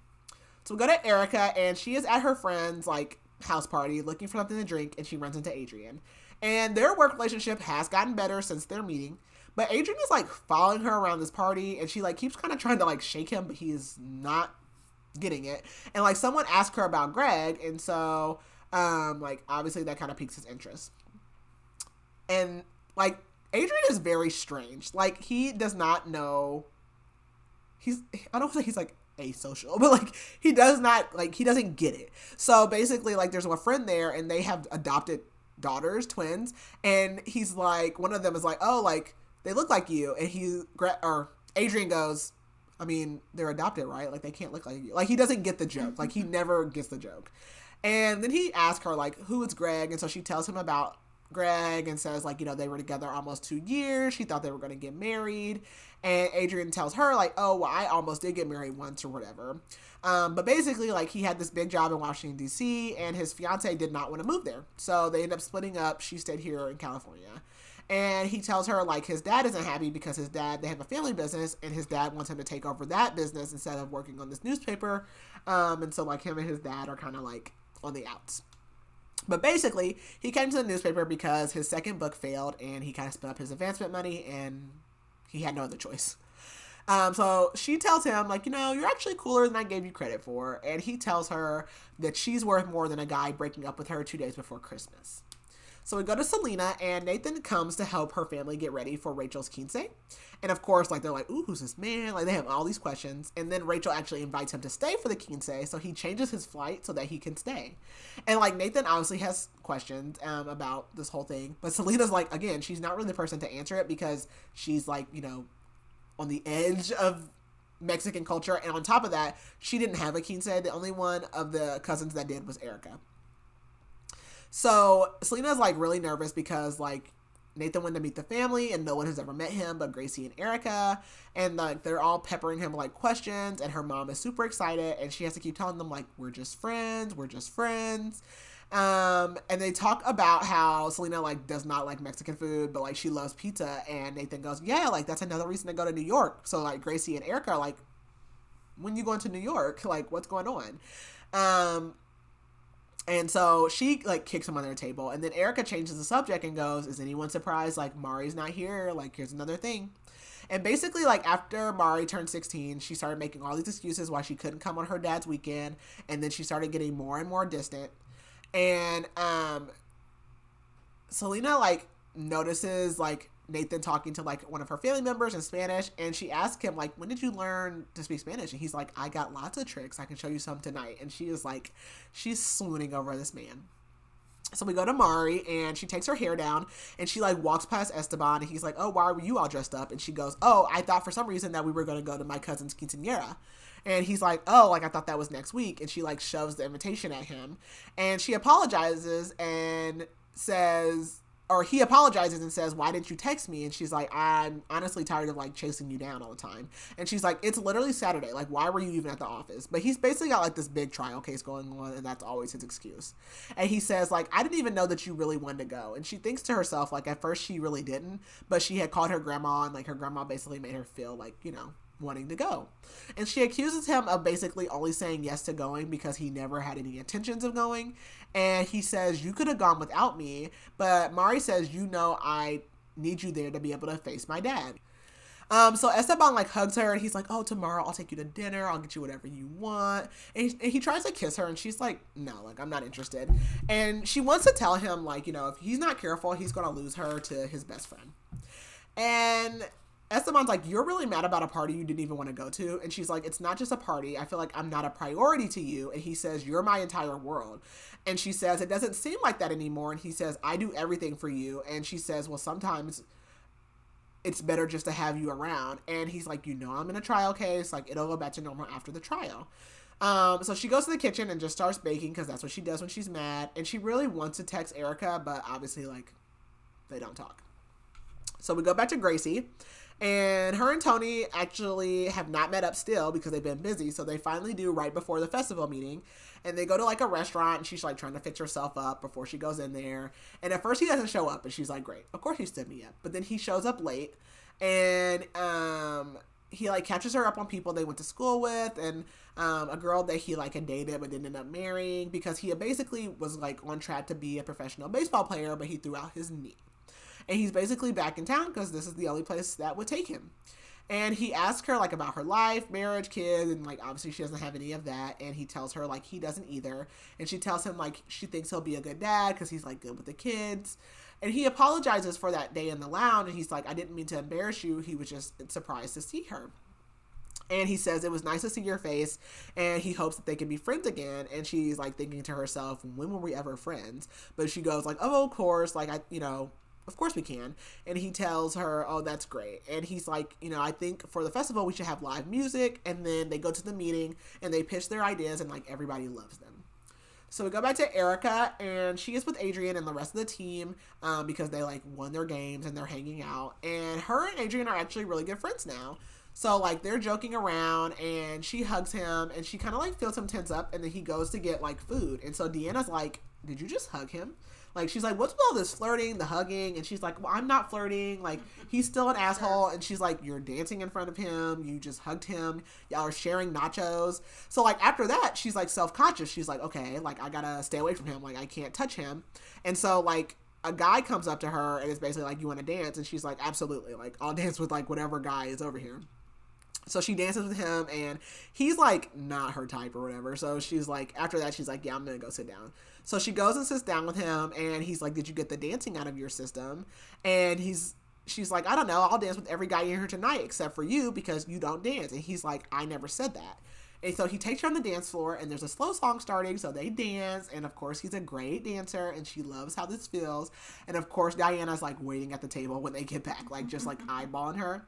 So we go to Erica, and she is at her friend's, like, house party looking for something to drink, and she runs into Adrian. And their work relationship has gotten better since their meeting. But Adrian is, like, following her around this party, and she, like, keeps kind of trying to, like, shake him, but he is not getting it. And, like, someone asked her about Greg, and so, like, obviously that kind of piques his interest. And, like, Adrian is very strange. Like, he does not know... I don't think he's, like, asocial, but, like, he doesn't get it. So, basically, like, there's a friend there, and they have adopted daughters, twins, and he's, like, one of them is, like, oh, like, they look like you, and Adrian goes, I mean, they're adopted, right? Like, they can't look like you. Like, he doesn't get the joke. Like, he never gets the joke. And then he asks her, like, who is Greg? And so she tells him about Greg and says, like, you know, they were together almost 2 years. She thought they were going to get married. And Adrian tells her, like, oh, well, I almost did get married once or whatever. But basically, like, he had this big job in Washington, D.C., and his fiance did not want to move there. So they ended up splitting up. She stayed here in California. And he tells her, like, his dad isn't happy because they have a family business, and his dad wants him to take over that business instead of working on this newspaper. And so, like, him and his dad are kind of, like, on the outs. But basically, he came to the newspaper because his second book failed, and he kind of spent up his advancement money, and he had no other choice. So she tells him, like, you know, you're actually cooler than I gave you credit for. And he tells her that she's worth more than a guy breaking up with her 2 days before Christmas. So we go to Selena, and Nathan comes to help her family get ready for Rachel's quince. And of course, like, they're like, ooh, who's this man? Like, they have all these questions. And then Rachel actually invites him to stay for the quince, so he changes his flight so that he can stay. And, like, Nathan obviously has questions about this whole thing. But Selena's, like, again, she's not really the person to answer it because she's, like, you know, on the edge of Mexican culture. And on top of that, she didn't have a quince. The only one of the cousins that did was Erica. So Selena's, like, really nervous because, like, Nathan went to meet the family and no one has ever met him but Gracie and Erica. And, like, they're all peppering him with, like, questions, and her mom is super excited, and she has to keep telling them, like, we're just friends. And they talk about how Selena, like, does not like Mexican food, but, like, she loves pizza. And Nathan goes, yeah, like, that's another reason to go to New York. So, like, Gracie and Erica are like, when you going to New York? Like, what's going on? And so she, like, kicks him under the table. And then Erica changes the subject and goes, is anyone surprised, like, Mari's not here? Like, here's another thing. And basically, like, after Mari turned 16, she started making all these excuses why she couldn't come on her dad's weekend. And then she started getting more and more distant. And Selena, like, notices, like, Nathan talking to, like, one of her family members in Spanish, and she asked him, like, when did you learn to speak Spanish? And he's like, I got lots of tricks. I can show you some tonight. And she is like, she's swooning over this man. So we go to Mari, and she takes her hair down, and she, like, walks past Esteban, and he's like, oh, why were you all dressed up? And she goes, oh, I thought for some reason that we were going to go to my cousin's quinceañera. And he's like, oh, like, I thought that was next week. And she, like, shoves the invitation at him, and she apologizes and says, or he apologizes and says, why didn't you text me? And she's like, I'm honestly tired of, like, chasing you down all the time. And she's like, it's literally Saturday. Like, why were you even at the office? But he's basically got, like, this big trial case going on, and that's always his excuse. And he says, like, I didn't even know that you really wanted to go. And she thinks to herself, like, at first she really didn't, but she had called her grandma, and, like, her grandma basically made her feel like, you know, wanting to go. And she accuses him of basically only saying yes to going because he never had any intentions of going. And he says, you could have gone without me, but Mari says, you know, I need you there to be able to face my dad. So Esteban, like, hugs her, and he's like, oh, tomorrow I'll take you to dinner. I'll get you whatever you want. And he tries to kiss her, and she's like, no, like, I'm not interested. And she wants to tell him, like, you know, if he's not careful, he's going to lose her to his best friend. And Esteban's like, you're really mad about a party you didn't even want to go to. And she's like, it's not just a party. I feel like I'm not a priority to you. And he says, you're my entire world. And she says, it doesn't seem like that anymore. And he says, I do everything for you. And she says, well, sometimes it's better just to have you around. And he's like, I'm in a trial case. Like, it'll go back to normal after the trial. So she goes to the kitchen and just starts baking because that's what she does when she's mad. And she really wants to text Erica, but obviously, like, they don't talk. So we go back to Gracie. And her and Tony actually have not met up still because they've been busy. So they finally do right before the festival meeting. And they go to like a restaurant and she's like trying to fix herself up before she goes in there. And at first he doesn't show up and she's like, great. Of course he stood me up. But then he shows up late and he like catches her up on people they went to school with and a girl that he like had dated but didn't end up marrying because he basically was like on track to be a professional baseball player, but he threw out his knee. And he's basically back in town because this is the only place that would take him. And he asks her, like, about her life, marriage, kids, and, like, obviously she doesn't have any of that. And he tells her, like, he doesn't either. And she tells him, like, she thinks he'll be a good dad because he's, like, good with the kids. And he apologizes for that day in the lounge. And he's like, I didn't mean to embarrass you. He was just surprised to see her. And he says, it was nice to see your face. And he hopes that they can be friends again. And she's, like, thinking to herself, when were we ever friends? But she goes, like, oh, of course, like, of course we can. And he tells her, oh, that's great. And he's like, I think for the festival we should have live music. And then they go to the meeting and they pitch their ideas and like everybody loves them. So we go back to Erica and she is with Adrian and the rest of the team because they like won their games and they're hanging out. And her and Adrian are actually really good friends now. So like they're joking around and she hugs him and she kind of like feels him tense up and then he goes to get like food. And so Deanna's like, did you just hug him? Like, she's like, what's with all this flirting, the hugging? And she's like, well, I'm not flirting. Like, he's still an asshole. And she's like, you're dancing in front of him. You just hugged him. Y'all are sharing nachos. So, like, after that, she's, like, self-conscious. She's like, okay, like, I gotta stay away from him. Like, I can't touch him. And so, like, a guy comes up to her and is basically like, you want to dance? And she's like, absolutely. Like, I'll dance with, like, whatever guy is over here. So she dances with him and he's like not her type or whatever. So she's like, after that, she's like, yeah, I'm going to go sit down. So she goes and sits down with him and he's like, did you get the dancing out of your system? And she's like, I don't know. I'll dance with every guy in here tonight except for you because you don't dance. And he's like, I never said that. And so he takes her on the dance floor and there's a slow song starting. So they dance. And of course, he's a great dancer and she loves how this feels. And of course, Diana's like waiting at the table when they get back, like just like eyeballing her.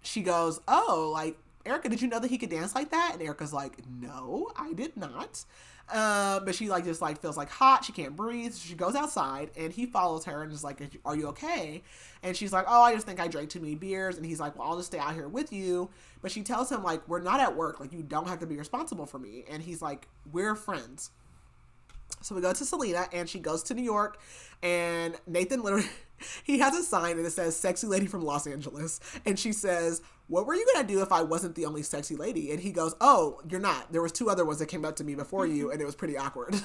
She goes, oh, like, Erica, did you know that he could dance like that? And Erica's like, no, I did not. But she, like, just, like, feels, like, hot. She can't breathe. So she goes outside, and he follows her and is like, are you okay? And she's like, oh, I just think I drank too many beers. And he's like, well, I'll just stay out here with you. But she tells him, like, we're not at work. Like, you don't have to be responsible for me. And he's like, we're friends. So we go to Selena, and she goes to New York, and Nathan literally, he has a sign, and it says, sexy lady from Los Angeles, and she says, what were you going to do if I wasn't the only sexy lady? And he goes, oh, you're not. There was 2 other ones that came up to me before you, and it was pretty awkward.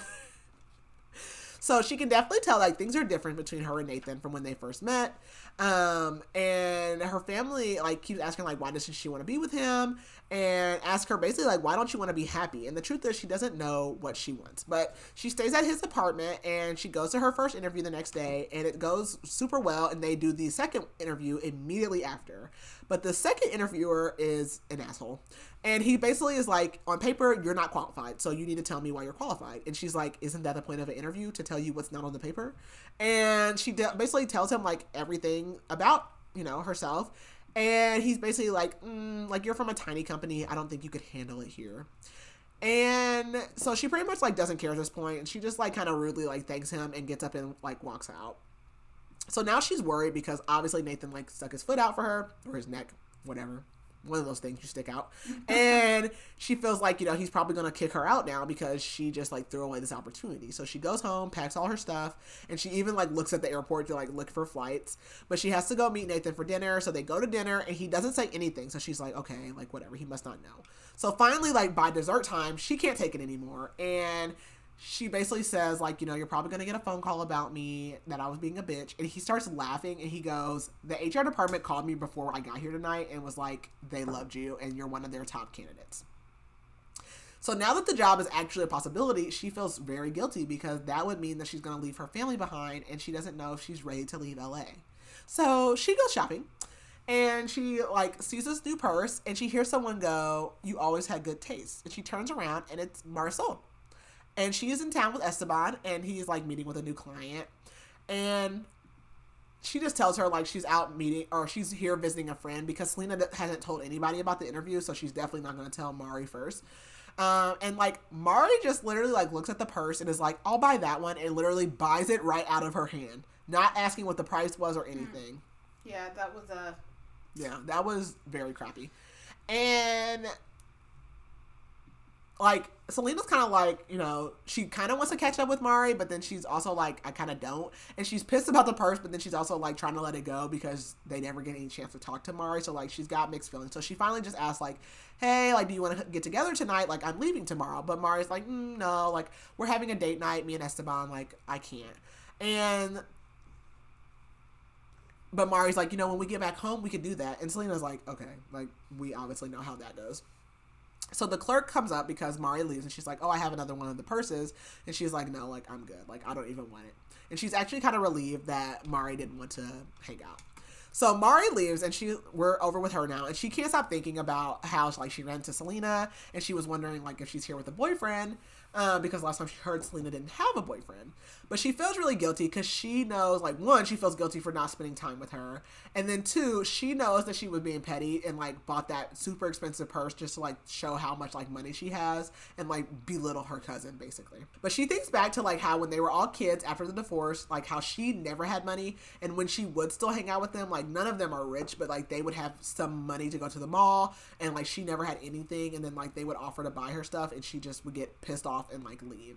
So she can definitely tell, like, things are different between her and Nathan from when they first met. And her family, like, keeps asking, like, why doesn't she want to be with him? And ask her basically, like, why don't you want to be happy? And the truth is she doesn't know what she wants. But she stays at his apartment, and she goes to her first interview the next day, and it goes super well, and they do the second interview immediately after. But the second interviewer is an asshole. And he basically is like, on paper, you're not qualified, so you need to tell me why you're qualified. And she's like, isn't that the point of an interview, to tell you what's not on the paper? And she basically tells him, like, everything about, herself. And he's basically like, like, you're from a tiny company. I don't think you could handle it here. And so she pretty much, like, doesn't care at this point. And she just, like, kind of rudely, like, thanks him and gets up and, like, walks out. So now she's worried because obviously Nathan, like, stuck his foot out for her, or his neck, whatever. One of those things you stick out. And she feels like, he's probably going to kick her out now because she just, like, threw away this opportunity. So she goes home, packs all her stuff, and she even, like, looks at the airport to, like, look for flights. But she has to go meet Nathan for dinner. So they go to dinner, and he doesn't say anything. So she's like, okay, like, whatever. He must not know. So finally, like, by dessert time, she can't take it anymore. And she basically says, like, you're probably going to get a phone call about me, that I was being a bitch. And he starts laughing and he goes, the HR department called me before I got here tonight and was like, they loved you and you're one of their top candidates. So now that the job is actually a possibility, she feels very guilty because that would mean that she's going to leave her family behind and she doesn't know if she's ready to leave LA. So she goes shopping and she, like, sees this new purse and she hears someone go, you always had good taste. And she turns around and it's Marisol. And she is in town with Esteban, and he's, like, meeting with a new client. And she just tells her like she's out meeting or she's here visiting a friend because Selena hasn't told anybody about the interview, so she's definitely not going to tell Mari first. And like Mari just literally like looks at the purse and is like, I'll buy that one, and literally buys it right out of her hand, not asking what the price was or anything. Yeah, that was very crappy. And like Selena's kind of like, you know, she kind of wants to catch up with Mari, but then she's also like, I kind of don't. And she's pissed about the purse, but then she's also like trying to let it go because they never get any chance to talk to Mari. So like she's got mixed feelings. So she finally just asks like, hey, like, do you want to get together tonight? Like, I'm leaving tomorrow. But Mari's like, no, like, we're having a date night, me and Esteban. Like, I can't. But Mari's like, you know, when we get back home, we can do that. And Selena's like, okay, like, we obviously know how that goes. So the clerk comes up because Mari leaves, and she's like, oh, I have another one of the purses. And she's like, no, like, I'm good. Like, I don't even want it. And she's actually kind of relieved that Mari didn't want to hang out. So Mari leaves, and we're over with her now, and she can't stop thinking about how like she ran into Selena, and she was wondering like if she's here with a boyfriend, because last time she heard Selena didn't have a boyfriend. But she feels really guilty because she knows, like, one, she feels guilty for not spending time with her, and then two, she knows that she was being petty and like bought that super expensive purse just to like show how much like money she has and like belittle her cousin basically. But she thinks back to like how when they were all kids after the divorce, like how she never had money, and when she would still hang out with them, like none of them are rich, but like they would have some money to go to the mall, and like she never had anything, and then like they would offer to buy her stuff, and she just would get pissed off and like leave.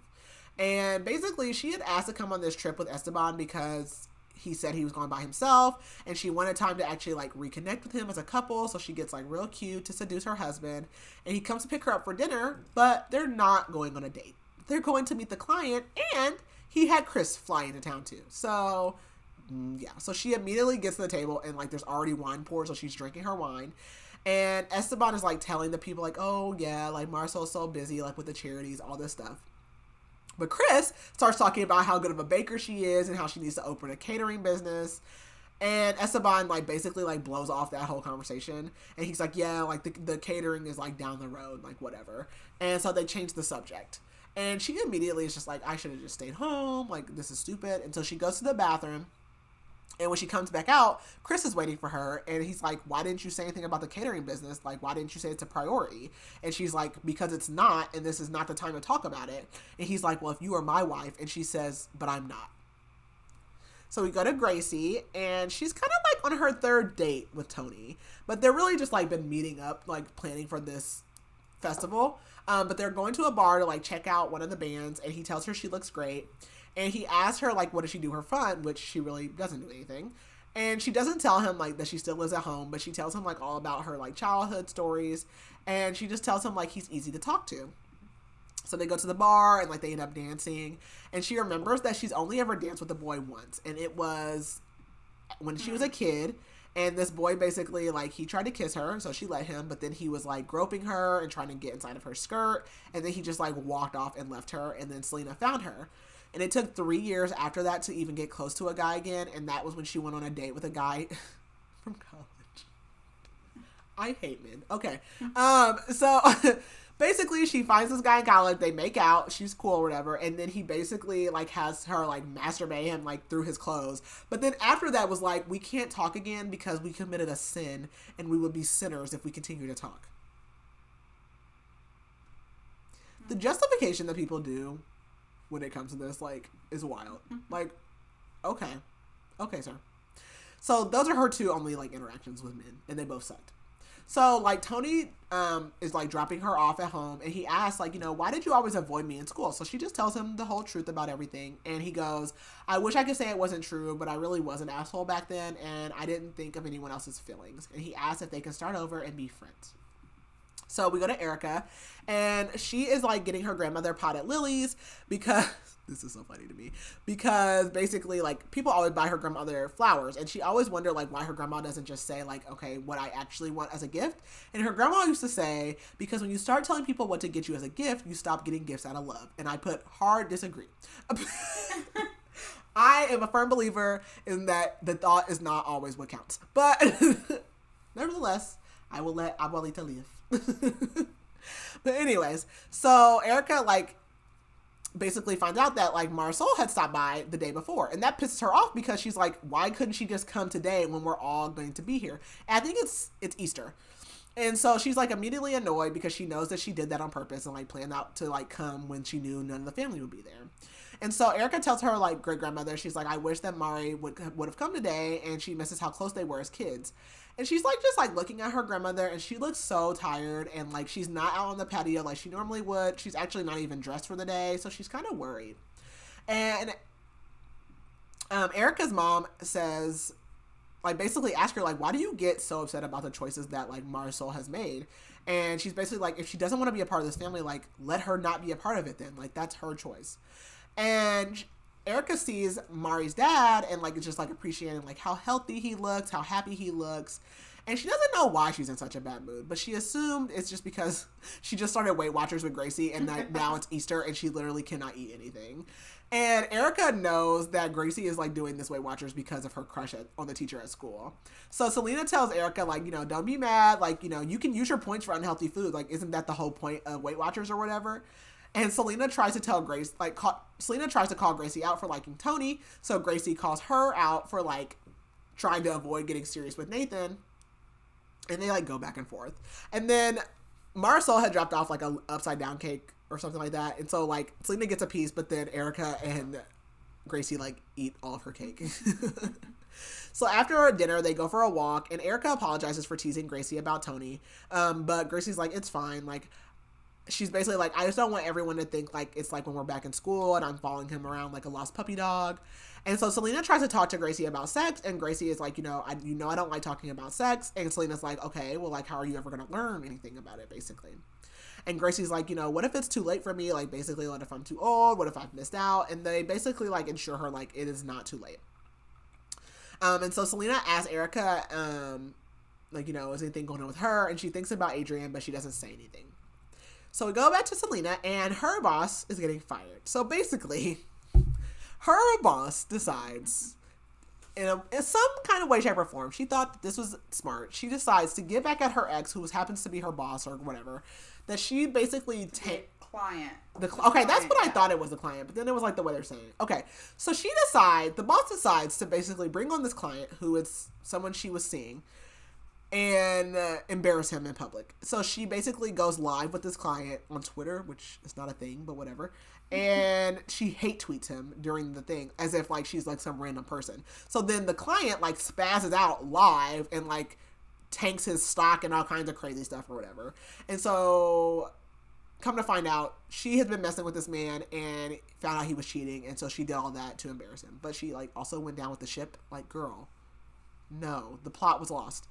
And basically she had asked to come on this trip with Esteban because he said he was going by himself, and she wanted time to actually like reconnect with him as a couple, so she gets like real cute to seduce her husband, and he comes to pick her up for dinner, but they're not going on a date. They're going to meet the client, and he had Chris fly into town too. So yeah, so she immediately gets to the table, and like there's already wine poured, so she's drinking her wine. And Esteban is like telling the people like, oh yeah, like Marcel's so busy like with the charities, all this stuff. But Chris starts talking about how good of a baker she is and how she needs to open a catering business. And Esteban like basically like blows off that whole conversation. And he's like, yeah, like the catering is like down the road, like whatever. And so they change the subject. And she immediately is just like, I should have just stayed home. Like, this is stupid. And so she goes to the bathroom. And when she comes back out, Chris is waiting for her, and he's like, why didn't you say anything about the catering business? Like, why didn't you say it's a priority? And she's like, because it's not, and this is not the time to talk about it. And he's like, well, if you are my wife. And she says, but I'm not. So we go to Gracie, and she's kind of like on her third date with Tony. But they're really just like been meeting up, like planning for this festival. But they're going to a bar to like check out one of the bands, and he tells her she looks great. And he asks her, like, what does she do for fun? Which she really doesn't do anything. And she doesn't tell him, like, that she still lives at home. But she tells him, like, all about her, like, childhood stories. And she just tells him, like, he's easy to talk to. So they go to the bar, and, like, they end up dancing. And she remembers that she's only ever danced with a boy once. And it was when she was a kid. And this boy basically, like, he tried to kiss her. So she let him. But then he was, like, groping her and trying to get inside of her skirt. And then he just, like, walked off and left her. And then Selena found her. And it took 3 years after that to even get close to a guy again. And that was when she went on a date with a guy from college. I hate men. Okay. So basically she finds this guy in college. They make out. She's cool or whatever. And then he basically like has her like masturbate him like through his clothes. But then after that was like, we can't talk again because we committed a sin and we would be sinners if we continue to talk. The justification that people do when it comes to this, like, is wild. Like, okay, sir. So those are her two only, like, interactions with men, and they both sucked. So, like, Tony is, like, dropping her off at home, and he asks, like, you know, why did you always avoid me in school? So she just tells him the whole truth about everything, and he goes, I wish I could say it wasn't true, but I really was an asshole back then, and I didn't think of anyone else's feelings. And he asks if they can start over and be friends. So we go to Erica, and she is, like, getting her grandmother potted lilies because, this is so funny to me, because basically, like, people always buy her grandmother flowers, and she always wondered, like, why her grandma doesn't just say, like, okay, what I actually want as a gift. And her grandma used to say, because when you start telling people what to get you as a gift, you stop getting gifts out of love. And I put hard disagree. I am a firm believer in that the thought is not always what counts. But nevertheless, I will let Abuelita live. But anyways, so Erica, like, basically finds out that like Marisol had stopped by the day before, and that pisses her off because she's like, why couldn't she just come today when we're all going to be here? And I think it's Easter. And so she's like immediately annoyed because she knows that she did that on purpose and like planned out to like come when she knew none of the family would be there. And so Erica tells her like great grandmother, she's like, I wish that Mari would have come today, and she misses how close they were as kids. And she's like just like looking at her grandmother, and she looks so tired, and like she's not out on the patio like she normally would. She's actually not even dressed for the day, so she's kind of worried. And Erica's mom says, like basically ask her like, why do you get so upset about the choices that like Marisol has made? And she's basically like, if she doesn't want to be a part of this family, like let her not be a part of it then. Like that's her choice. And Erica sees Mari's dad and like it's just like appreciating like how healthy he looks, how happy he looks. And she doesn't know why she's in such a bad mood, but she assumed it's just because she just started Weight Watchers with Gracie, and that now it's Easter and she literally cannot eat anything. And Erica knows that Gracie is like doing this Weight Watchers because of her crush on the teacher at school. So Selena tells Erica like, you know, don't be mad. Like, you know, you can use your points for unhealthy food. Like, isn't that the whole point of Weight Watchers or whatever? And Selena tries to tell Grace, like, Selena tries to call Gracie out for liking Tony. So Gracie calls her out for, like, trying to avoid getting serious with Nathan. And they, like, go back and forth. And then Marisol had dropped off, like, a upside down cake or something like that. And so, like, Selena gets a piece, but then Erica and Gracie, like, eat all of her cake. So after dinner, they go for a walk. And Erica apologizes for teasing Gracie about Tony. But Gracie's like, it's fine. Like, she's basically like, I just don't want everyone to think like it's like when we're back in school and I'm following him around like a lost puppy dog. And so Selena tries to talk to Gracie about sex, and Gracie is like, I don't like talking about sex. And Selena's like, okay, well, like, how are you ever going to learn anything about it, basically? And Gracie's like, what if it's too late for me? Like, basically, what if I'm too old? What if I've missed out? And they basically like ensure her like it is not too late. And so Selena asks Erica, like, is anything going on with her? And she thinks about Adrian, but she doesn't say anything. So we go back to Selena, and her boss is getting fired. So basically, her boss decides, in some kind of way, shape, or form, she thought that this was smart. She decides to get back at her ex, who happens to be her boss or whatever, that she basically client. Okay, that's what I thought it was, the client, but then it was like the way they're saying it. Okay, so the boss decides to basically bring on this client, who is someone she was seeing, and embarrass him in public. So she basically goes live with this client on Twitter, which is not a thing, but whatever. And she hate tweets him during the thing as if like she's like some random person. So then the client like spazzes out live and like tanks his stock and all kinds of crazy stuff or whatever. And so come to find out, she has been messing with this man and found out he was cheating, and so she did all that to embarrass him. But she like also went down with the ship. Like, girl, no, the plot was lost.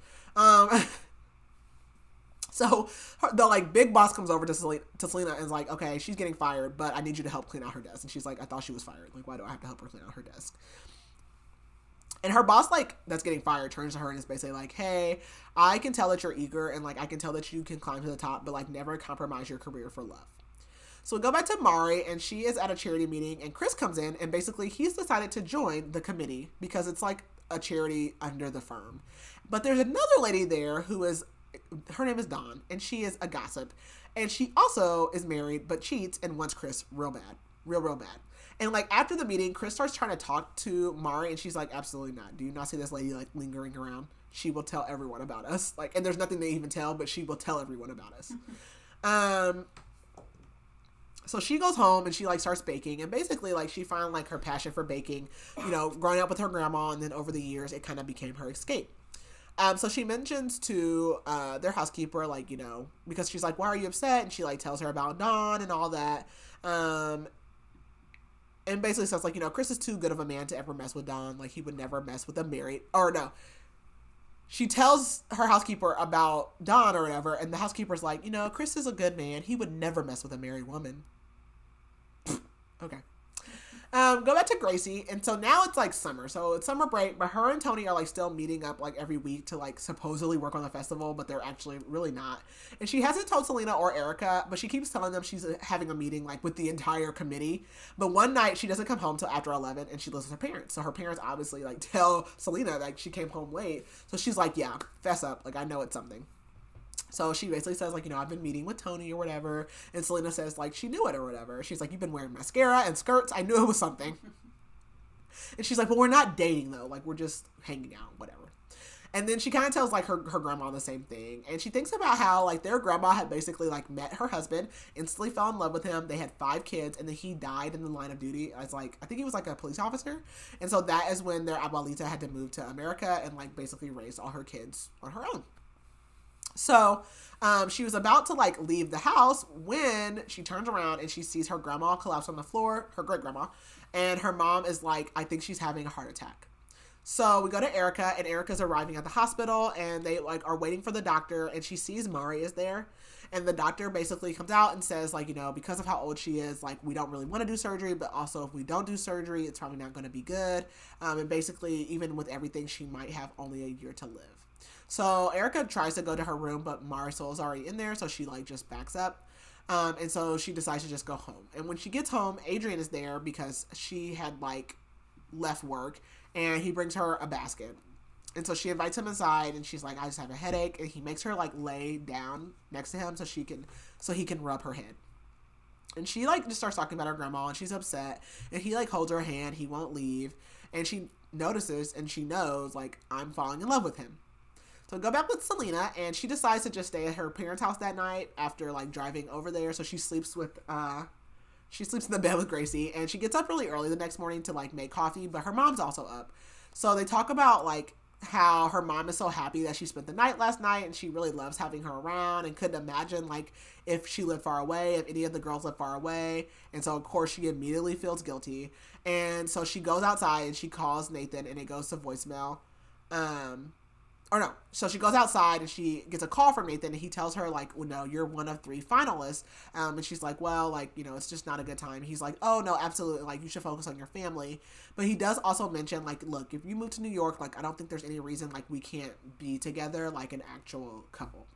So the like big boss comes over to Selena and is like, okay, she's getting fired, but I need you to help clean out her desk. And she's like, I thought she was fired. Like, why do I have to help her clean out her desk? And her boss, like, that's getting fired, turns to her and is basically like, hey, I can tell that you're eager, and like I can tell that you can climb to the top, but like never compromise your career for love. So we go back to Mari, and she is at a charity meeting, and Chris comes in, and basically he's decided to join the committee because it's like a charity under the firm. But there's another lady there her name is Dawn, and she is a gossip. And she also is married, but cheats and wants Chris real bad. Real bad. And like after the meeting, Chris starts trying to talk to Mari, and she's like, absolutely not. Do you not see this lady like lingering around? She will tell everyone about us. Like, and there's nothing to even tell, but she will tell everyone about us. So she goes home and she like starts baking, and basically like she found like her passion for baking, growing up with her grandma, and then over the years it kind of became her escape. So she mentions to their housekeeper, like, because she's like, why are you upset? And she like tells her about Dawn and all that. And basically says like, Chris is too good of a man to ever mess with Dawn. Like, he would never mess with a married, or no. She tells her housekeeper about Dawn or whatever, and the housekeeper's like, Chris is a good man. He would never mess with a married woman. Okay. Go back to Gracie, and so now it's like summer, so it's summer break, but her and Tony are like still meeting up like every week to like supposedly work on the festival, but they're actually really not. And she hasn't told Selena or Erica, but she keeps telling them she's having a meeting like with the entire committee. But one night she doesn't come home till after 11, and she lives with her parents. So her parents obviously like tell Selena like she came home late, so she's like, yeah, fess up, like I know it's something. So she basically says, like, I've been meeting with Tony or whatever. And Selena says, like, she knew it or whatever. She's like, you've been wearing mascara and skirts. I knew it was something. And she's like, well, we're not dating, though. Like, we're just hanging out, whatever. And then she kind of tells, like, her grandma the same thing. And she thinks about how, like, their grandma had basically, like, met her husband, instantly fell in love with him. They had 5 kids, and then he died in the line of duty as, like, I think he was, like, a police officer. And so that is when their abuelita had to move to America and, like, basically raise all her kids on her own. So she was about to, like, leave the house when she turns around and she sees her grandma collapse on the floor, her great-grandma, and her mom is like, I think she's having a heart attack. So we go to Erica, and Erica's arriving at the hospital, and they, like, are waiting for the doctor, and she sees Mari is there, and the doctor basically comes out and says, like, because of how old she is, like, we don't really want to do surgery, but also if we don't do surgery, it's probably not going to be good, and basically, even with everything, she might have only a year to live. So Erica tries to go to her room, but Marisol is already in there, so she, like, just backs up. And so she decides to just go home. And when she gets home, Adrian is there because she had, like, left work, and he brings her a basket. And so she invites him inside, and she's like, I just have a headache. And he makes her, like, lay down next to him so he can rub her head. And she, like, just starts talking about her grandma, and she's upset. And he, like, holds her hand. He won't leave. And she notices, and she knows, like, I'm falling in love with him. So we go back with Selena, and she decides to just stay at her parents' house that night after, like, driving over there. So she sleeps in the bed with Gracie, and she gets up really early the next morning to, like, make coffee, but her mom's also up. So they talk about, like, how her mom is so happy that she spent the night last night, and she really loves having her around, and couldn't imagine, like, if she lived far away, if any of the girls lived far away. And so, of course, she immediately feels guilty. And so she goes outside, and she calls Nathan, and it goes to voicemail. So she goes outside and she gets a call from Nathan, and he tells her, like, well, no, you're one of 3 finalists. And she's like, well, like, it's just not a good time. He's like, oh, no, absolutely. Like, you should focus on your family. But he does also mention, like, look, if you move to New York, like, I don't think there's any reason, like, we can't be together like an actual couple.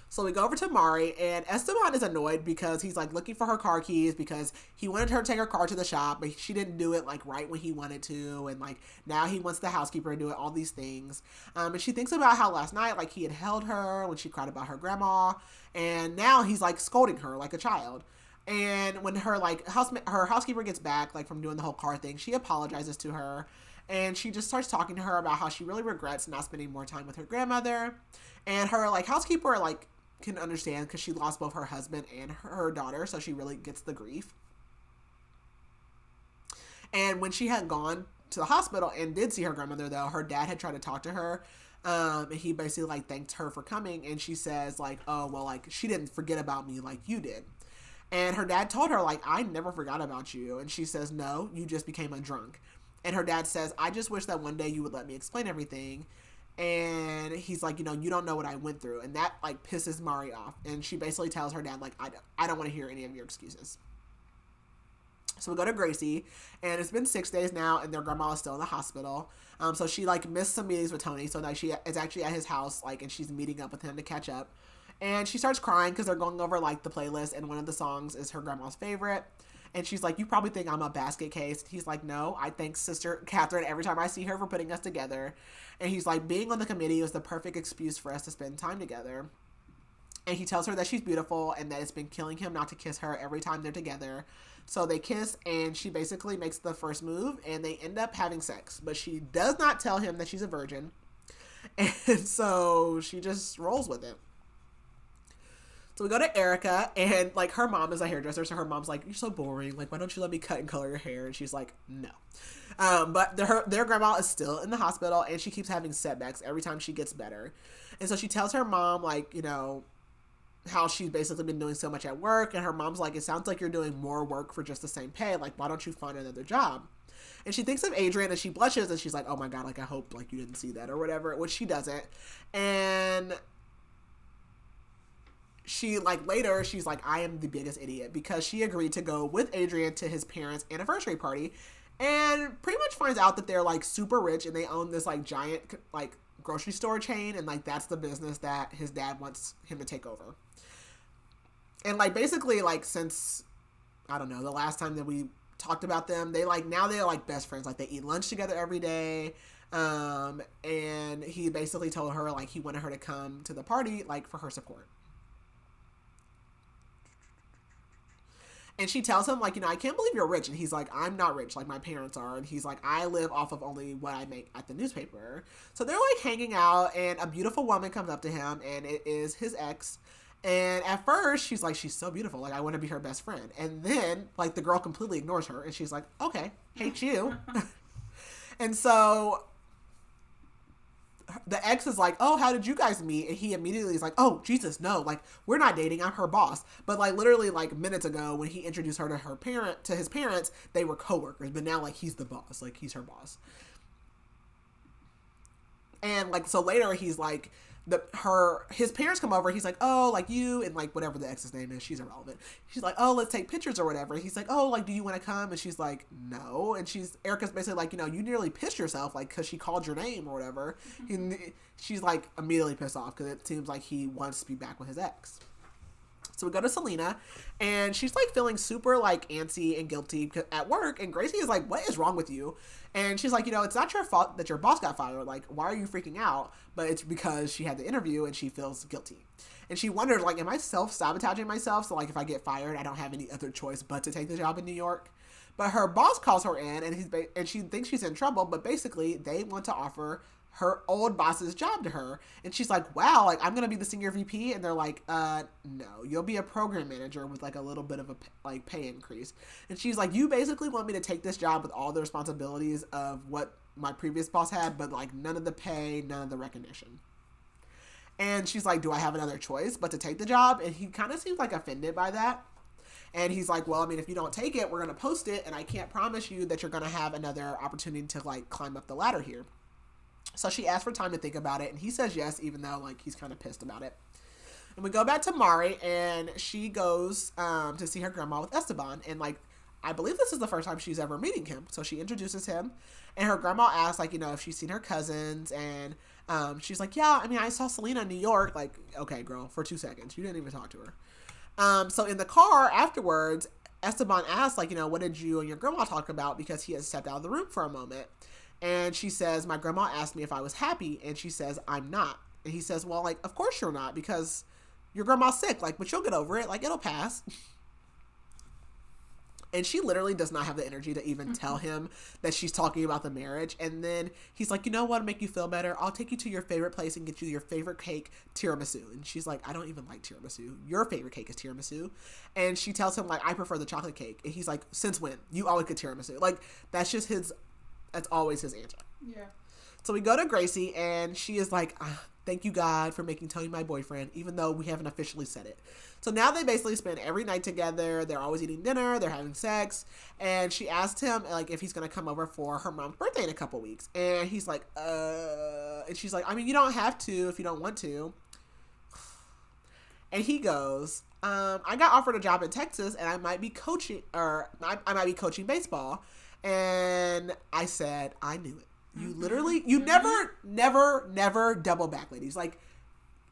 So we go over to Mari, and Esteban is annoyed because he's, like, looking for her car keys because he wanted her to take her car to the shop, but she didn't do it, like, right when he wanted to, and, like, now he wants the housekeeper to do it, all these things. And she thinks about how last night, like, he had held her when she cried about her grandma, and now he's, like, scolding her like a child. And when her, like, her housekeeper gets back, like, from doing the whole car thing, she apologizes to her, and she just starts talking to her about how she really regrets not spending more time with her grandmother. And her, like, housekeeper, like, can understand because she lost both her husband and her daughter, so she really gets the grief. And when she had gone to the hospital and did see her grandmother, though, her dad had tried to talk to her, and he basically, like, thanked her for coming, and she says, like, oh, well, like, she didn't forget about me like you did. And her dad told her, like, I never forgot about you. And she says, no, you just became a drunk. And her dad says, I just wish that one day you would let me explain everything. And he's like, you don't know what I went through. And that, like, pisses Mari off. And she basically tells her dad, like, I don't want to hear any of your excuses. So we go to Gracie, and it's been 6 days now, and their grandma is still in the hospital. So she, like, missed some meetings with Tony, so that she is actually at his house, like, and she's meeting up with him to catch up. And she starts crying because they're going over, like, the playlist, and one of the songs is her grandma's favorite. And she's like, you probably think I'm a basket case. He's like, no, I thank Sister Catherine every time I see her for putting us together. And he's like, being on the committee was the perfect excuse for us to spend time together. And he tells her that she's beautiful and that it's been killing him not to kiss her every time they're together. So they kiss, and she basically makes the first move, and they end up having sex. But she does not tell him that she's a virgin. And so she just rolls with it. So we go to Erica, and, like, her mom is a hairdresser, so her mom's like, you're so boring. Like, why don't you let me cut and color your hair? And she's like, no. But their grandma is still in the hospital, and she keeps having setbacks every time she gets better. And so she tells her mom, like, how she's basically been doing so much at work, and her mom's like, it sounds like you're doing more work for just the same pay. Like, why don't you find another job? And she thinks of Adrian, and she blushes, and she's like, oh my God, like, I hope, like, you didn't see that or whatever, which she doesn't. And she, like, later, she's like, I am the biggest idiot, because she agreed to go with Adrian to his parents' anniversary party, and pretty much finds out that they're, like, super rich, and they own this, like, giant, like, grocery store chain, and, like, that's the business that his dad wants him to take over. And, like, basically, like, since, I don't know, the last time that we talked about them, they, like, now they're, like, best friends. Like, they eat lunch together every day. And he basically told her like he wanted her to come to the party like for her support. And she tells him, like, I can't believe you're rich. And he's like, I'm not rich like my parents are. And he's like, I live off of only what I make at the newspaper. So they're, like, hanging out. And a beautiful woman comes up to him. And it is his ex. And at first, she's like, she's so beautiful. Like, I want to be her best friend. And then, like, the girl completely ignores her. And she's like, okay, hate you. And so the ex is like, oh, how did you guys meet? And he immediately is like, oh, Jesus, no, like, we're not dating. I'm her boss. But like literally like minutes ago when he introduced her to his parents, they were coworkers. But now like he's the boss, like he's her boss. And like, so later he's like, his parents come over. He's like, oh, like you and like whatever the ex's name is, she's irrelevant. She's like, oh, let's take pictures or whatever. He's like, oh, like, do you want to come? And she's like, no. And Erica's basically like, you nearly pissed yourself, like, because she called your name or whatever. And she's like immediately pissed off because it seems like he wants to be back with his ex. So we go to Selena, and she's like feeling super like antsy and guilty at work. And Gracie is like, what is wrong with you? And she's like, it's not your fault that your boss got fired. Like, why are you freaking out? But it's because she had the interview and she feels guilty. And she wondered, like, am I self-sabotaging myself? So like if I get fired, I don't have any other choice but to take the job in New York. But her boss calls her in, and she thinks she's in trouble. But basically, they want to offer her old boss's job to her. And she's like, wow, like, I'm going to be the senior VP. And they're like, no, you'll be a program manager with like a little bit of a like pay increase. And she's like, you basically want me to take this job with all the responsibilities of what my previous boss had, but like none of the pay, none of the recognition. And she's like, do I have another choice but to take the job? And he kind of seems like offended by that. And he's like, well, I mean, if you don't take it, we're going to post it. And I can't promise you that you're going to have another opportunity to like climb up the ladder here. So she asked for time to think about it, and he says yes, even though like he's kind of pissed about it. And we go back to Mari, and she goes to see her grandma with Esteban, and like I believe this is the first time she's ever meeting him. So she introduces him, and her grandma asks like if she's seen her cousins, and she's like, yeah, I mean, I saw Selena in New York. Like, okay, girl, for 2 seconds, you didn't even talk to her. So in the car afterwards, Esteban asks like, what did you and your grandma talk about, because he had stepped out of the room for a moment. And she says, my grandma asked me if I was happy. And she says, I'm not. And he says, well, like, of course you're not, because your grandma's sick. Like, but you'll get over it. Like, it'll pass. And she literally does not have the energy to even tell him that she's talking about the marriage. And then he's like, you know what, to make you feel better, I'll take you to your favorite place and get you your favorite cake, tiramisu. And she's like, I don't even like tiramisu. Your favorite cake is tiramisu. And she tells him, like, I prefer the chocolate cake. And he's like, since when? You always get tiramisu. Like, that's always his answer. Yeah. So we go to Gracie, and she is like, thank you, God, for making Tony my boyfriend, even though we haven't officially said it. So now they basically spend every night together. They're always eating dinner. They're having sex. And she asked him, like, if he's going to come over for her mom's birthday in a couple weeks. And he's like, And she's like, I mean, you don't have to if you don't want to. And he goes, I got offered a job in Texas, and I might be coaching baseball. And I said, I knew it. You literally, you never double back, ladies. Like,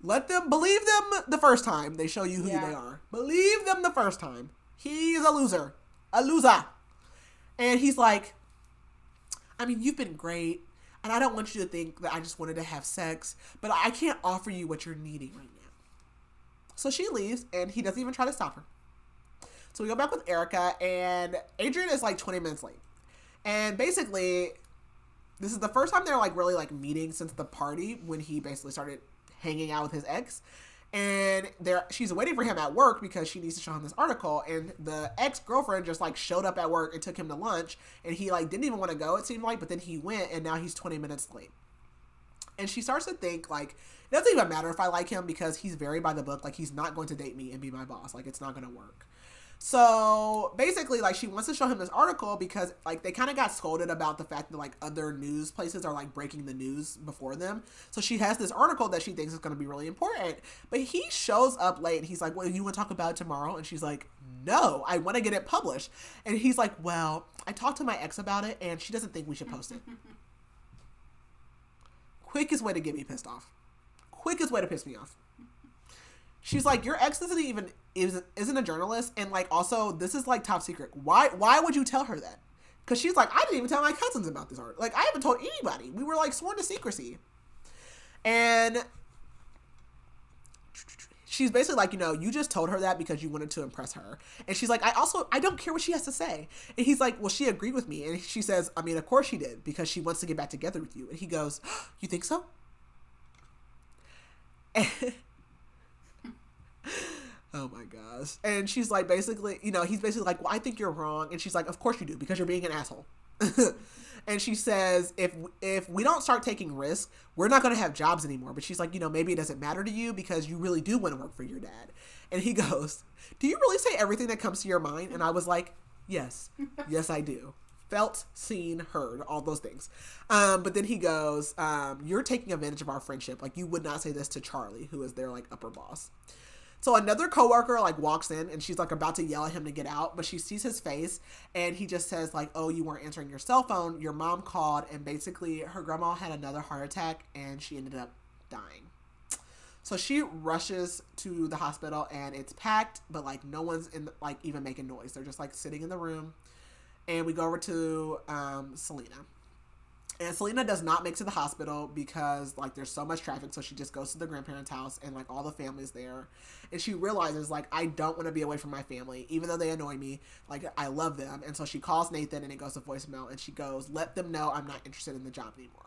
believe them the first time they show you who they are. Believe them the first time. He's a loser. A loser. And he's like, I mean, you've been great. And I don't want you to think that I just wanted to have sex. But I can't offer you what you're needing right now. So she leaves, and he doesn't even try to stop her. So we go back with Erica, and Adrian is like 20 minutes late. And basically, this is the first time they're like really like meeting since the party when he basically started hanging out with his ex. And she's waiting for him at work because she needs to show him this article. And the ex-girlfriend just like showed up at work and took him to lunch. And he like didn't even want to go, it seemed like, but then he went, and now he's 20 minutes late. And she starts to think like, it doesn't even matter if I like him because he's very by the book. Like, he's not going to date me and be my boss. Like, it's not going to work. So basically, like, she wants to show him this article because like they kind of got scolded about the fact that like other news places are like breaking the news before them. So she has this article that she thinks is going to be really important, but he shows up late and he's like, well, you want to talk about it tomorrow? And she's like, no, I want to get it published. And he's like, well, I talked to my ex about it and she doesn't think we should post it. Quickest way to get me pissed off. Quickest way to piss me off. She's like, your ex isn't a journalist, and like also this is like top secret. Why would you tell her that? Because she's like, I didn't even tell my cousins about this art. Like, I haven't told anybody. We were like sworn to secrecy. And she's basically like, you just told her that because you wanted to impress her. And she's like, I don't care what she has to say. And he's like, well, she agreed with me. And she says, I mean, of course she did, because she wants to get back together with you. And he goes, you think so? Oh my gosh. And she's like, basically, he's basically like, well, I think you're wrong. And she's like, of course you do, because you're being an asshole. And she says, if we don't start taking risks, we're not going to have jobs anymore. But she's like, maybe it doesn't matter to you because you really do want to work for your dad. And he goes, do you really say everything that comes to your mind? And I was like, yes. Yes, I do. Felt, seen, heard, all those things. But then he goes, you're taking advantage of our friendship. Like, you would not say this to Charlie, who is their, like, upper boss. So another coworker, like, walks in, and she's, like, about to yell at him to get out, but she sees his face, and he just says, like, oh, you weren't answering your cell phone, your mom called, and basically her grandma had another heart attack, and she ended up dying. So she rushes to the hospital, and it's packed, but, like, no one's even making noise. They're just, like, sitting in the room, and we go over to Selena. And Selena does not make it to the hospital because, like, there's so much traffic. So she just goes to the grandparents' house and, like, all the family's there. And she realizes, like, I don't want to be away from my family. Even though they annoy me, like, I love them. And so she calls Nathan and it goes to voicemail. And she goes, let them know I'm not interested in the job anymore.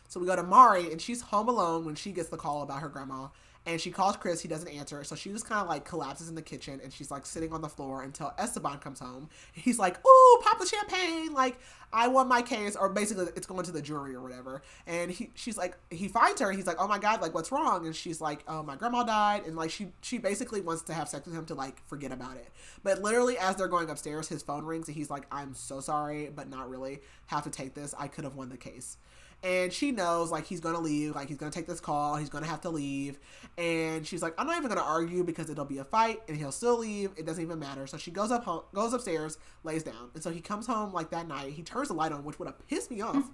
So we go to Mari, and she's home alone when she gets the call about her grandma. And she calls Chris. He doesn't answer. So she just kind of, like, collapses in the kitchen. And she's, like, sitting on the floor until Esteban comes home. He's like, ooh, pop the champagne. Like, I won my case. Or basically, it's going to the jury or whatever. And she's like, he finds her. He's like, oh, my God, like, what's wrong? And she's like, oh, my grandma died. And, like, she basically wants to have sex with him to, like, forget about it. But literally, as they're going upstairs, his phone rings. And he's like, I'm so sorry, but not really. Have to take this. I could have won the case. And she knows, like, he's going to leave. Like, he's going to take this call. He's going to have to leave. And she's like, I'm not even going to argue because it'll be a fight. And he'll still leave. It doesn't even matter. So she goes upstairs, lays down. And so he comes home, like, that night. He turns the light on, which would have pissed me off.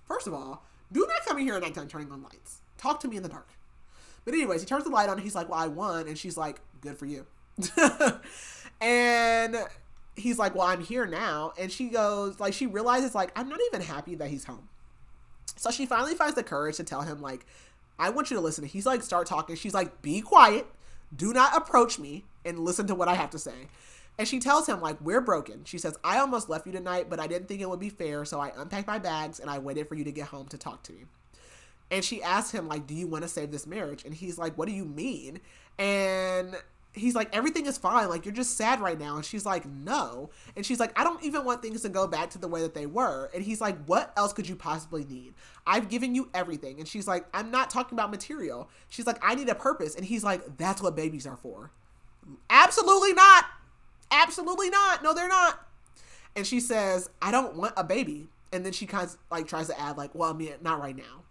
First of all, do not come in here at nighttime turning on lights. Talk to me in the dark. But anyways, he turns the light on. And he's like, well, I won. And she's like, good for you. And he's like, well, I'm here now. And she goes, like, she realizes, like, I'm not even happy that he's home. So she finally finds the courage to tell him, like, I want you to listen. He's like, start talking. She's like, be quiet. Do not approach me and listen to what I have to say. And she tells him, like, we're broken. She says, I almost left you tonight, but I didn't think it would be fair. So I unpacked my bags and I waited for you to get home to talk to me. And she asks him, like, do you want to save this marriage? And he's like, what do you mean? And he's like, everything is fine. Like, you're just sad right now. And she's like, no. And she's like, I don't even want things to go back to the way that they were. And he's like, what else could you possibly need? I've given you everything. And she's like, I'm not talking about material. She's like, I need a purpose. And he's like, that's what babies are for. Absolutely not. Absolutely not. No, they're not. And she says, I don't want a baby. And then she kind of, like, tries to add, like, well, I mean, not right now.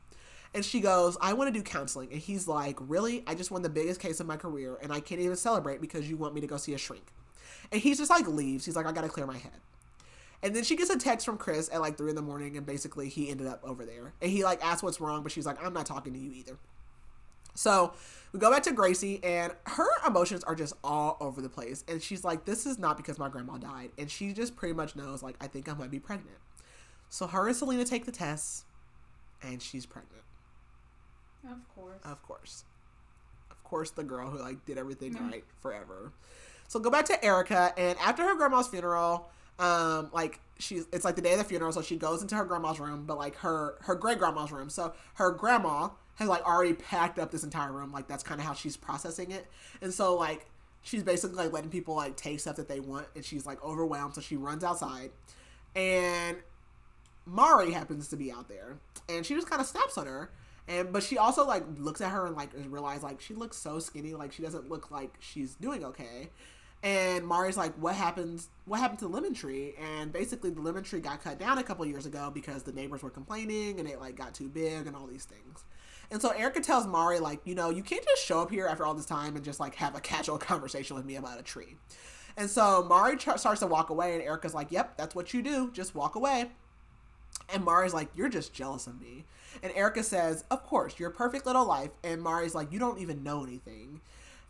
And she goes, I want to do counseling. And he's like, really? I just won the biggest case of my career, and I can't even celebrate because you want me to go see a shrink. And he's just like, leaves. He's like, I got to clear my head. And then she gets a text from Chris at like 3 a.m, and basically he ended up over there. And he like asks what's wrong, but she's like, I'm not talking to you either. So we go back to Gracie, and her emotions are just all over the place. And she's like, this is not because my grandma died. And she just pretty much knows, like, I think I might be pregnant. So her and Selena take the tests, and she's pregnant. Of course, the girl who, like, did everything right forever. So go back to Erica, and after her grandma's funeral, like, it's like the day of the funeral, so she goes into her grandma's room, but, like, her great grandma's room. So her grandma has, like, already packed up this entire room. Like, that's kind of how she's processing it. And so, like, she's basically, like, letting people, like, take stuff that they want, and she's, like, overwhelmed, so she runs outside. And Mari happens to be out there, and she just kind of snaps on her. But she also, like, looks at her and, like, realizes, like, she looks so skinny. Like, she doesn't look like she's doing okay. And Mari's like, what happened to the lemon tree? And basically the lemon tree got cut down a couple years ago because the neighbors were complaining and it, like, got too big and all these things. And so Erica tells Mari, like, you know, you can't just show up here after all this time and just, like, have a casual conversation with me about a tree. And so Mari starts to walk away, and Erica's like, yep, that's what you do. Just walk away. And Mari's like, you're just jealous of me. And Erica says, of course, you're a perfect little life. And Mari's like, you don't even know anything.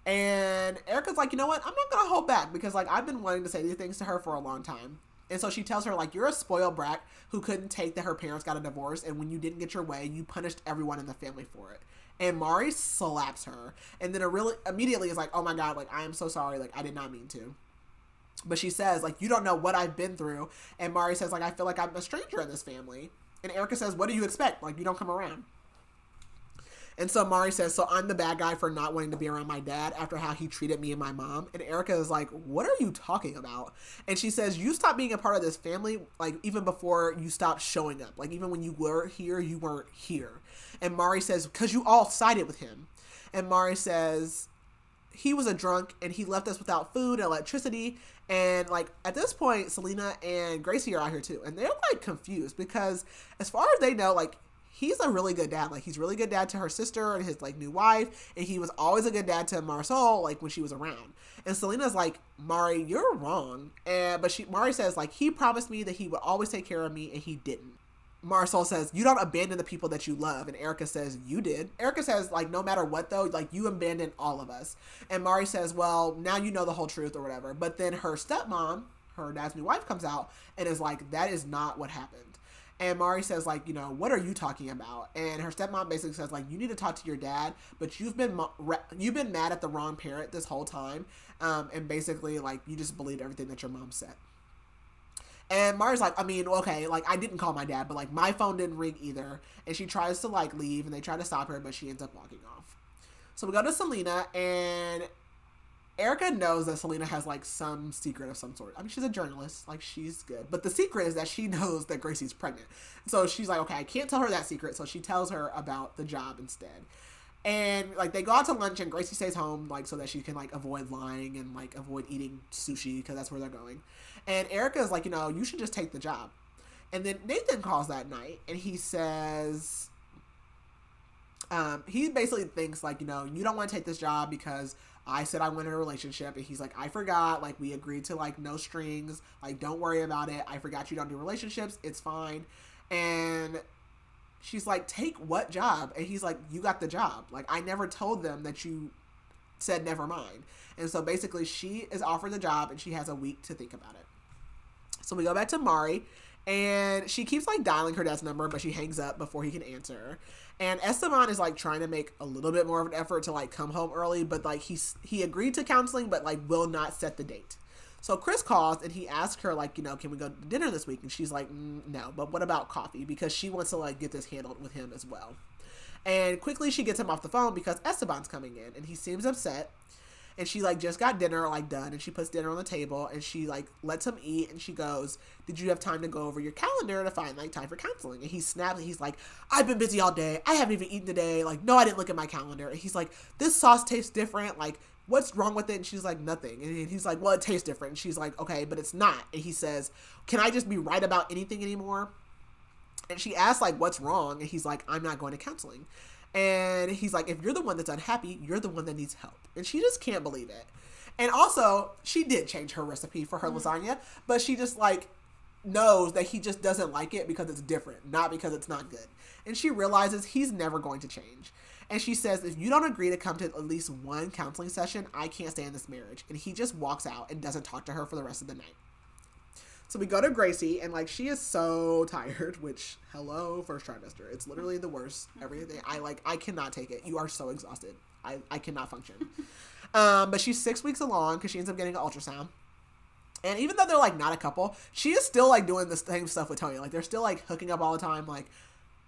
And Erica's like, you know what? I'm not going to hold back because, like, I've been wanting to say these things to her for a long time. And so she tells her, like, you're a spoiled brat who couldn't take that her parents got a divorce, and when you didn't get your way, you punished everyone in the family for it. And Mari slaps her, and then it really immediately is like, oh my God, like, I am so sorry, like, I did not mean to. But she says, like, you don't know what I've been through. And Mari says, like, I feel like I'm a stranger in this family. And Erica says, what do you expect? Like, you don't come around. And so Mari says, so I'm the bad guy for not wanting to be around my dad after how he treated me and my mom. And Erica is like, what are you talking about? And she says, you stopped being a part of this family, like, even before you stopped showing up. Like, even when you were here, you weren't here. And Mari says, because you all sided with him. And Mari says, he was a drunk and he left us without food and electricity. And, like, at this point, Selena and Gracie are out here too. And they're, like, confused because as far as they know, like, he's a really good dad. Like, he's a really good dad to her sister and his, like, new wife. And he was always a good dad to Marisol, like, when she was around. And Selena's like, Mari, you're wrong. But Mari says, like, he promised me that he would always take care of me, and he didn't. Marisol says, you don't abandon the people that you love. And Erica says, you did. Erica says, like, no matter what, though, like, you abandoned all of us. And Mari says, well, now you know the whole truth or whatever. But then her stepmom, her dad's new wife, comes out and is like, that is not what happened. And Mari says, like, you know, what are you talking about? And her stepmom basically says, like, you need to talk to your dad, but you've been mad at the wrong parent this whole time. And basically, like, you just believed everything that your mom said. And Mari's like, I mean, okay, like, I didn't call my dad, but, like, my phone didn't ring either. And she tries to, like, leave, and they try to stop her, but she ends up walking off. So we go to Selena, and Erica knows that Selena has, like, some secret of some sort. I mean, she's a journalist. Like, she's good. But the secret is that she knows that Gracie's pregnant. So she's like, okay, I can't tell her that secret. So she tells her about the job instead. And, like, they go out to lunch, and Gracie stays home, like, so that she can, like, avoid lying and, like, avoid eating sushi, because that's where they're going. And Erica is like, you know, you should just take the job. And then Nathan calls that night, and he says, he basically thinks, like, you know, you don't want to take this job because I said I wanted a relationship. And he's like, I forgot, like, we agreed to, like, no strings, like, don't worry about it. I forgot you don't do relationships. It's fine. And she's like, take what job? And he's like, you got the job. Like, I never told them that you said never mind. And so basically she is offered the job, and she has a week to think about it. So we go back to Mari, and she keeps, like, dialing her dad's number, but she hangs up before he can answer. And Esteban is, like, trying to make a little bit more of an effort to, like, come home early, but, like, he agreed to counseling, but, like, will not set the date. So Chris calls, and he asks her, like, you know, can we go to dinner this week? And she's like, no, but what about coffee? Because she wants to, like, get this handled with him as well. And quickly she gets him off the phone because Esteban's coming in, and he seems upset. And she, like, just got dinner, like, done, and she puts dinner on the table, and she, like, lets him eat, and she goes, did you have time to go over your calendar to find, like, time for counseling? And he snaps, and he's like, I've been busy all day. I haven't even eaten today. Like, no, I didn't look at my calendar. And he's like, this sauce tastes different. Like, what's wrong with it? And she's like, nothing. And he's like, well, it tastes different. And she's like, okay, but it's not. And he says, can I just be right about anything anymore? And she asks, like, what's wrong? And he's like, I'm not going to counseling. And he's like, if you're the one that's unhappy, you're the one that needs help. And she just can't believe it. And also, she did change her recipe for her lasagna, but she just, like, knows that he just doesn't like it because it's different, not because it's not good. And she realizes he's never going to change. And she says, if you don't agree to come to at least one counseling session, I can't stay in this marriage. And he just walks out and doesn't talk to her for the rest of the night. So we go to Gracie, and, like, she is so tired, which, hello, first trimester. It's literally the worst. Everything. I cannot take it. You are so exhausted. I cannot function. But she's 6 weeks along because she ends up getting an ultrasound. And even though they're, like, not a couple, she is still, like, doing the same stuff with Tony. Like, they're still, like, hooking up all the time. Like,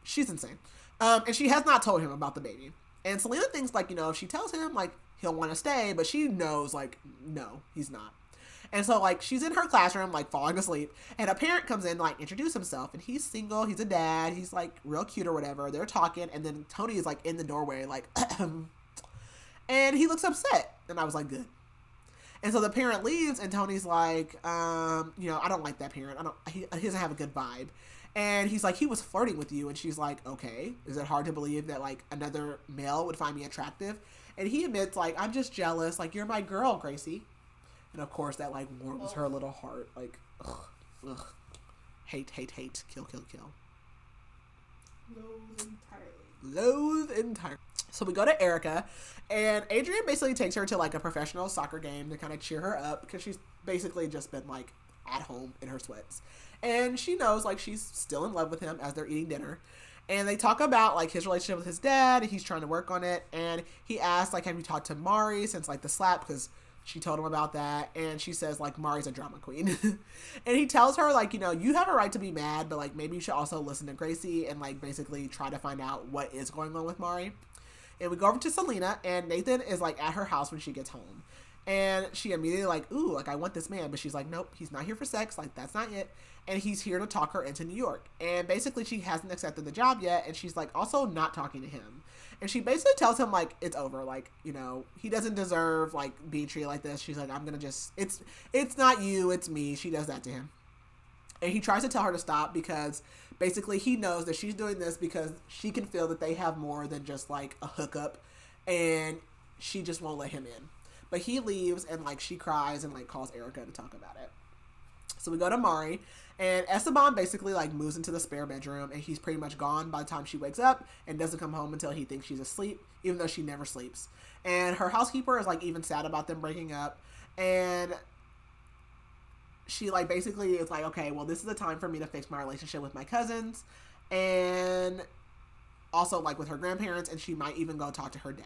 she's insane. And she has not told him about the baby. And Selena thinks, like, you know, if she tells him, like, he'll want to stay. But she knows, like, no, he's not. And so, like, she's in her classroom, like, falling asleep, and a parent comes in to, like, introduce himself, and he's single, he's a dad, he's, like, real cute or whatever, they're talking, and then Tony is, like, in the doorway, like, and he looks upset, and I was like, good. And so the parent leaves, and Tony's like, you know, I don't like that parent, he doesn't have a good vibe, and he's like, he was flirting with you, and she's like, okay, is it hard to believe that, like, another male would find me attractive? And he admits, like, I'm just jealous, like, you're my girl, Gracie. And of course, that, like, warms her little heart. Like, ugh. Hate, hate, hate. Kill, kill, kill. Loathe entirely. So we go to Erica, and Adrian basically takes her to, like, a professional soccer game to kind of cheer her up because she's basically just been, like, at home in her sweats. And she knows, like, she's still in love with him as they're eating dinner. And they talk about, like, his relationship with his dad. He's trying to work on it. And he asks, like, have you talked to Mari since, like, the slap? Because she told him about that. And she says, like, Mari's a drama queen. And he tells her, like, you know, you have a right to be mad, but, like, maybe you should also listen to Gracie and, like, basically try to find out what is going on with Mari. And we go over to Selena, and Nathan is, like, at her house when she gets home. And she immediately, like, ooh, like, I want this man. But she's like, nope, he's not here for sex. Like, that's not it. And he's here to talk her into New York. And basically, she hasn't accepted the job yet. And she's, like, also not talking to him. And she basically tells him, like, it's over. Like, you know, he doesn't deserve, like, being treated like this. She's like, I'm going to just, it's not you, it's me. She does that to him. And he tries to tell her to stop because basically he knows that she's doing this because she can feel that they have more than just, like, a hookup. And she just won't let him in. But he leaves and, like, she cries and, like, calls Erica to talk about it. So we go to Mari, and Esteban basically, like, moves into the spare bedroom, and he's pretty much gone by the time she wakes up and doesn't come home until he thinks she's asleep, even though she never sleeps. And her housekeeper is, like, even sad about them breaking up. And she, like, basically is like, okay, well, this is the time for me to fix my relationship with my cousins. And also, like, with her grandparents, and she might even go talk to her dad.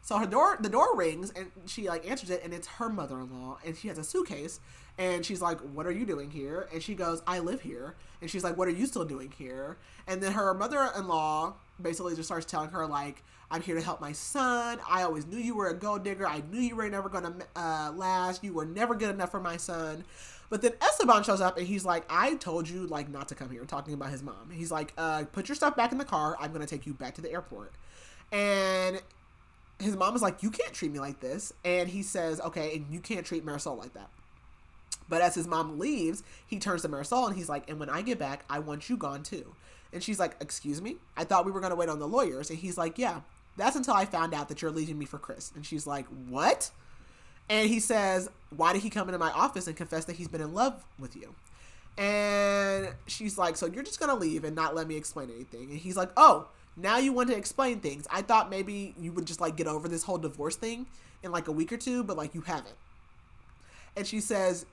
So the door rings, and she, like, answers it, and it's her mother-in-law, and she has a suitcase, and she's like, what are you doing here? And she goes, I live here. And she's like, what are you still doing here? And then her mother-in-law basically just starts telling her, like, I'm here to help my son. I always knew you were a gold digger. I knew you were never going to last. You were never good enough for my son. But then Esteban shows up, and he's like, I told you, like, not to come here, talking about his mom. He's like, put your stuff back in the car. I'm going to take you back to the airport. And his mom is like, you can't treat me like this. And he says, okay, and you can't treat Marisol like that. But as his mom leaves, he turns to Marisol and he's like, and when I get back, I want you gone too. And she's like, excuse me? I thought we were going to wait on the lawyers. And he's like, yeah, that's until I found out that you're leaving me for Chris. And she's like, what? And he says, why did he come into my office and confess that he's been in love with you? And she's like, so you're just going to leave and not let me explain anything. And he's like, oh, now you want to explain things. I thought maybe you would just, like, get over this whole divorce thing in, like, a week or two, but, like, you haven't. And she says,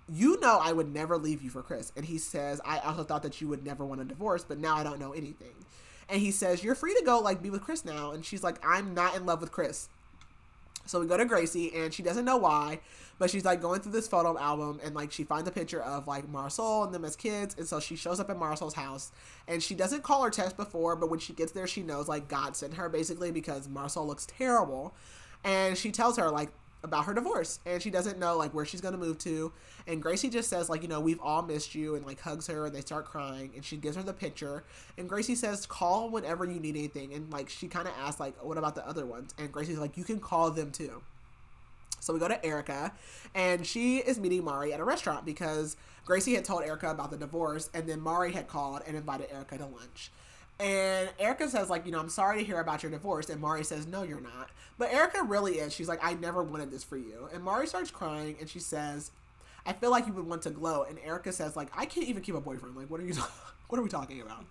you know I would never leave you for Chris. And he says, I also thought that you would never want a divorce, but now I don't know anything. And he says, you're free to go, like, be with Chris now. And she's like, I'm not in love with Chris. So we go to Gracie, and she doesn't know why, but she's, like, going through this photo album, and, like, she finds a picture of, like, Marisol and them as kids, and so she shows up at Marisol's house, and she doesn't call or text before, but when she gets there, she knows, like, God sent her, basically, because Marisol looks terrible, and she tells her, like, about her divorce, and she doesn't know, like, where she's going to move to, and Gracie just says, like, you know, we've all missed you, and, like, hugs her, and they start crying, and she gives her the picture, and Gracie says, call whenever you need anything, and, like, she kind of asks, like, what about the other ones, and Gracie's like, you can call them too. So we go to Erica, and she is meeting Mari at a restaurant because Gracie had told Erica about the divorce, and then Mari had called and invited Erica to lunch. And Erica says, like, you know, I'm sorry to hear about your divorce. And Mari says, no, you're not. But Erica really is. She's like, I never wanted this for you. And Mari starts crying, and she says, I feel like you would want to glow. And Erica says, like, I can't even keep a boyfriend. Like, what are we talking about?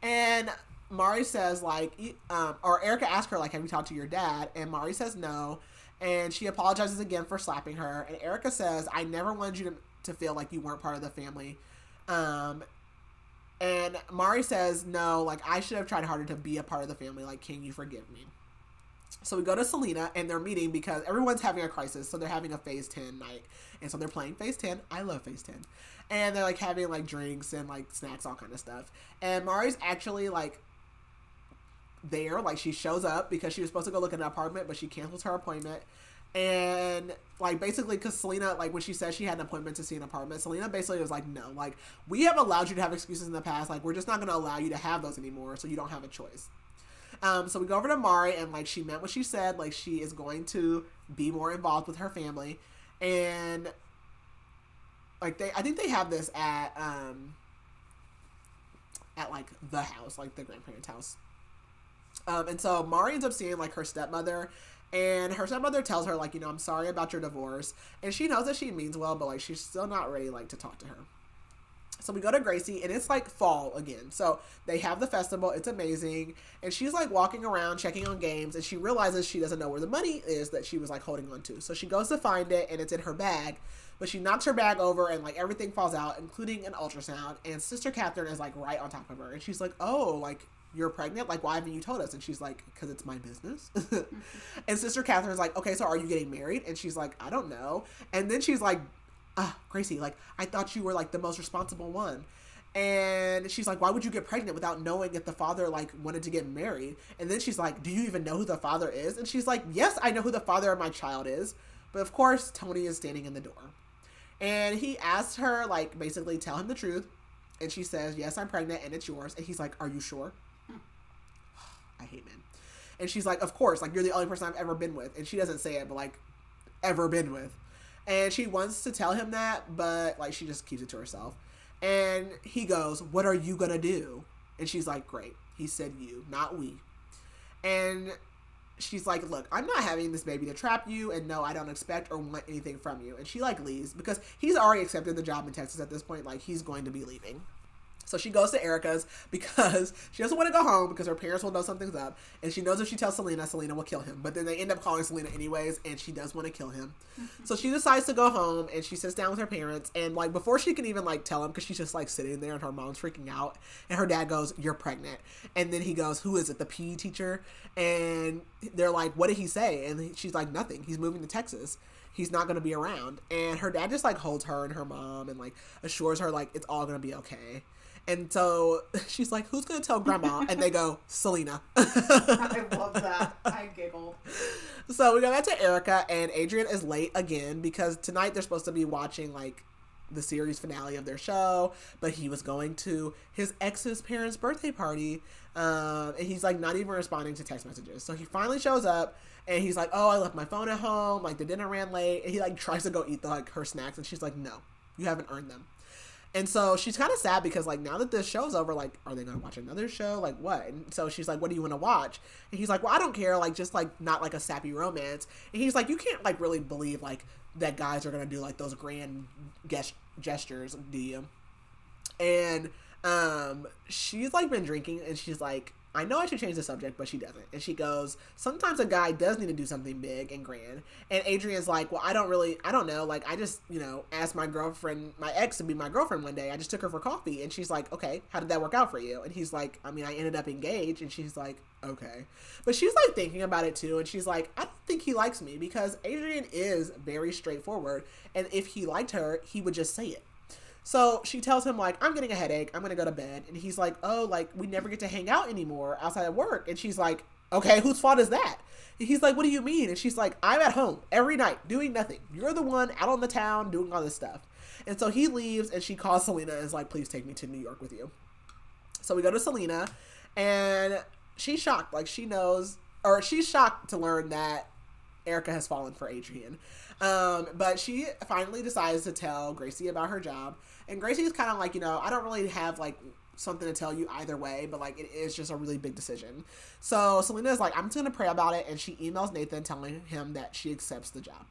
And Mari says, like, or Erica asks her, like, have you talked to your dad? And Mari says no. And she apologizes again for slapping her. And Erica says, I never wanted you to feel like you weren't part of the family. And Mari says, no, like, I should have tried harder to be a part of the family. Like, can you forgive me? So we go to Selena, and they're meeting because everyone's having a crisis. So they're having a Phase 10 night. And so they're playing Phase 10. I love Phase 10. And they're, like, having, like, drinks and, like, snacks, all kind of stuff. And Mari's actually, like, there, like, she shows up because she was supposed to go look at an apartment, but she cancels her appointment. And, like, basically, because Selena, like, when she said she had an appointment to see an apartment, Selena basically was like, no, like, we have allowed you to have excuses in the past, like, we're just not going to allow you to have those anymore, so you don't have a choice. So we go over to Mari, and, like, she meant what she said, like, she is going to be more involved with her family, and, like, I think they have this at, like, the house, like, the grandparents' house. And so Mari ends up seeing, like, her stepmother, and her stepmother tells her, like, you know, I'm sorry about your divorce, and she knows that she means well, but, like, she's still not ready, like, to talk to her. So we go to Gracie, and it's like fall again. So they have the festival. It's amazing. And she's like walking around checking on games, and she realizes she doesn't know where the money is that she was like holding on to. So she goes to find it, and it's in her bag. But she knocks her bag over, and like everything falls out, including an ultrasound. And Sister Catherine is like right on top of her. And she's like, oh, like, you're pregnant? Like, why haven't you told us? And she's like, because it's my business. And Sister Catherine's like, okay, so are you getting married? And she's like, I don't know. And then she's like, Gracie, like, I thought you were, like, the most responsible one. And she's like, why would you get pregnant without knowing if the father, like, wanted to get married? And then she's like, do you even know who the father is? And she's like, yes, I know who the father of my child is. But, of course, Tony is standing in the door. And he asks her, like, basically tell him the truth. And she says, yes, I'm pregnant, and it's yours. And he's like, are you sure? I hate men. And she's like, of course, like, you're the only person I've ever been with. And she doesn't say it, but, like, ever been with. And she wants to tell him that, but, like, she just keeps it to herself. And he goes, what are you gonna do? And she's like, great. He said you, not we. And she's like, look, I'm not having this baby to trap you, and no, I don't expect or want anything from you. And she, like, leaves, because he's already accepted the job in Texas at this point. Like, he's going to be leaving. So she goes to Erica's because she doesn't want to go home because her parents will know something's up. And she knows if she tells Selena, Selena will kill him. But then they end up calling Selena anyways, and she does want to kill him. So she decides to go home, and she sits down with her parents. And, like, before she can even, like, tell him, because she's just, like, sitting there, and her mom's freaking out. And her dad goes, you're pregnant. And then he goes, who is it, the PE teacher? And they're like, what did he say? And she's like, nothing. He's moving to Texas. He's not going to be around. And her dad just, like, holds her and her mom and, like, assures her, like, it's all going to be okay. And so she's like, who's going to tell grandma? And they go, Selena. I love that. I giggle. So we go back to Erica, and Adrian is late again because tonight they're supposed to be watching, like, the series finale of their show, but he was going to his ex's parents' birthday party, and he's, like, not even responding to text messages. So he finally shows up, and he's like, oh, I left my phone at home, like, the dinner ran late, and he, like, tries to go eat the, like, her snacks, and she's like, no, you haven't earned them. And so she's kind of sad because, like, now that this show's over, like, are they going to watch another show? Like, what? And so she's like, what do you want to watch? And he's like, well, I don't care. Like, just, like, not, like, a sappy romance. And he's like, you can't, like, really believe, like, that guys are going to do, like, those grand gestures, do you? And she's, like, been drinking, and she's like, I know I should change the subject, but she doesn't. And she goes, sometimes a guy does need to do something big and grand. And Adrian's like, well, I don't know. Like, I just, asked my ex to be my girlfriend one day. I just took her for coffee. And she's like, okay, how did that work out for you? And he's like, I mean, I ended up engaged. And she's like, okay. But she's, like, thinking about it too. And she's like, I don't think he likes me because Adrian is very straightforward. And if he liked her, he would just say it. So she tells him, like, I'm getting a headache. I'm going to go to bed. And he's like, oh, like, we never get to hang out anymore outside of work. And she's like, okay, whose fault is that? And he's like, what do you mean? And she's like, I'm at home every night doing nothing. You're the one out on the town doing all this stuff. And so he leaves, and she calls Selena and is like, please take me to New York with you. So we go to Selena, and she's shocked. Like, she's shocked to learn that Erica has fallen for Adrian. But she finally decides to tell Gracie about her job. And Gracie's kind of like, I don't really have, like, something to tell you either way, but, like, it is just a really big decision. So Selena is like, I'm just going to pray about it. And she emails Nathan telling him that she accepts the job.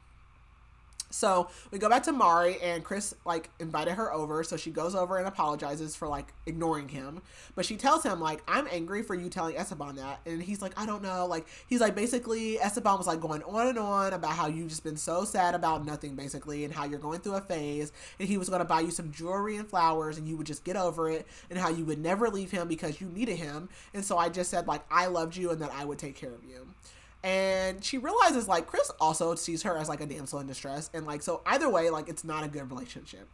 So we go back to Mari, and Chris, like, invited her over. So she goes over and apologizes for, like, ignoring him. But she tells him, like, I'm angry for you telling Esteban that. And he's like, I don't know. Like, he's like, basically, Esteban was, like, going on and on about how you've just been so sad about nothing, basically, and how you're going through a phase. And he was going to buy you some jewelry and flowers, and you would just get over it, and how you would never leave him because you needed him. And so I just said, like, I loved you and that I would take care of you. And she realizes, like, Chris also sees her as, like, a damsel in distress. And, like, so either way, like, it's not a good relationship.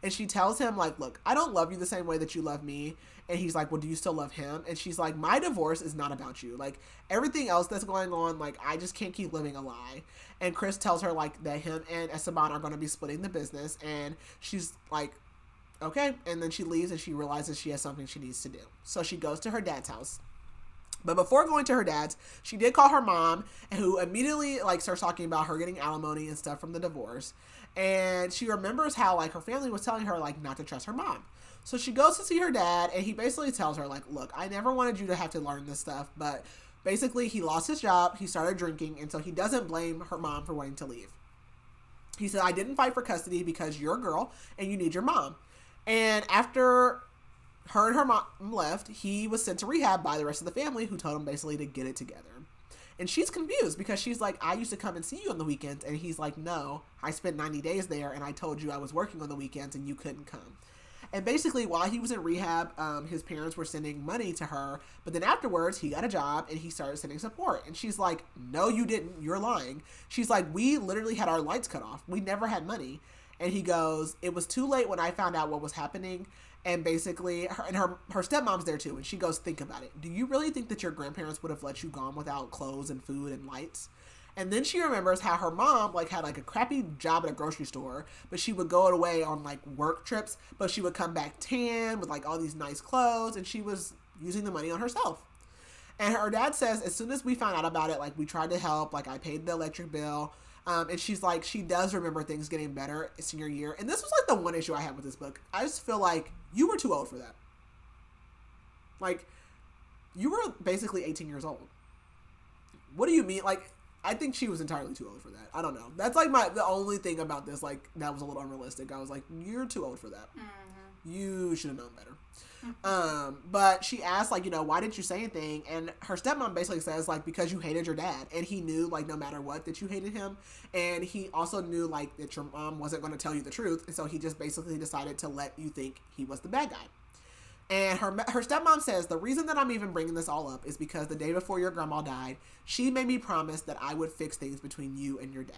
And she tells him, like, look, I don't love you the same way that you love me. And he's like, well, do you still love him? And she's like, my divorce is not about you. Like, everything else that's going on, like, I just can't keep living a lie. And Chris tells her, like, that him and Esteban are going to be splitting the business. And she's like, okay. And then she leaves, and she realizes she has something she needs to do. So she goes to her dad's house. But before going to her dad's, she did call her mom, who immediately, like, starts talking about her getting alimony and stuff from the divorce. And she remembers how, like, her family was telling her, like, not to trust her mom. So she goes to see her dad, and he basically tells her, like, look, I never wanted you to have to learn this stuff, but basically he lost his job, he started drinking, and so he doesn't blame her mom for wanting to leave. He said, I didn't fight for custody because you're a girl, and you need your mom. And after her and her mom left, he was sent to rehab by the rest of the family, who told him basically to get it together. And she's confused because she's like, I used to come and see you on the weekends. And he's like, no, I spent 90 days there and I told you I was working on the weekends and you couldn't come. And basically, while he was in rehab, his parents were sending money to her. But then afterwards, he got a job and he started sending support. And she's like, no, you didn't. You're lying. She's like, we literally had our lights cut off. We never had money. And he goes, it was too late when I found out what was happening. And basically, her stepmom's there too. And she goes, think about it. Do you really think that your grandparents would have let you gone without clothes and food and lights? And then she remembers how her mom had a crappy job at a grocery store, but she would go away on work trips, but she would come back tan with all these nice clothes, and she was using the money on herself. And her dad says, as soon as we found out about it, we tried to help, I paid the electric bill. And she's like, she does remember things getting better senior year. And this was the one issue I had with this book. I just feel like you were too old for that. You were basically 18 years old. What do you mean? I think she was entirely too old for that. I don't know. That's the only thing about this, that was a little unrealistic. I was like, you're too old for that. Mm-hmm. You should have known better. But she asked, why didn't you say anything? And her stepmom basically says, because you hated your dad. And he knew, no matter what, that you hated him. And he also knew, that your mom wasn't going to tell you the truth. And so he just basically decided to let you think he was the bad guy. And her stepmom says, the reason that I'm even bringing this all up is because the day before your grandma died, she made me promise that I would fix things between you and your dad.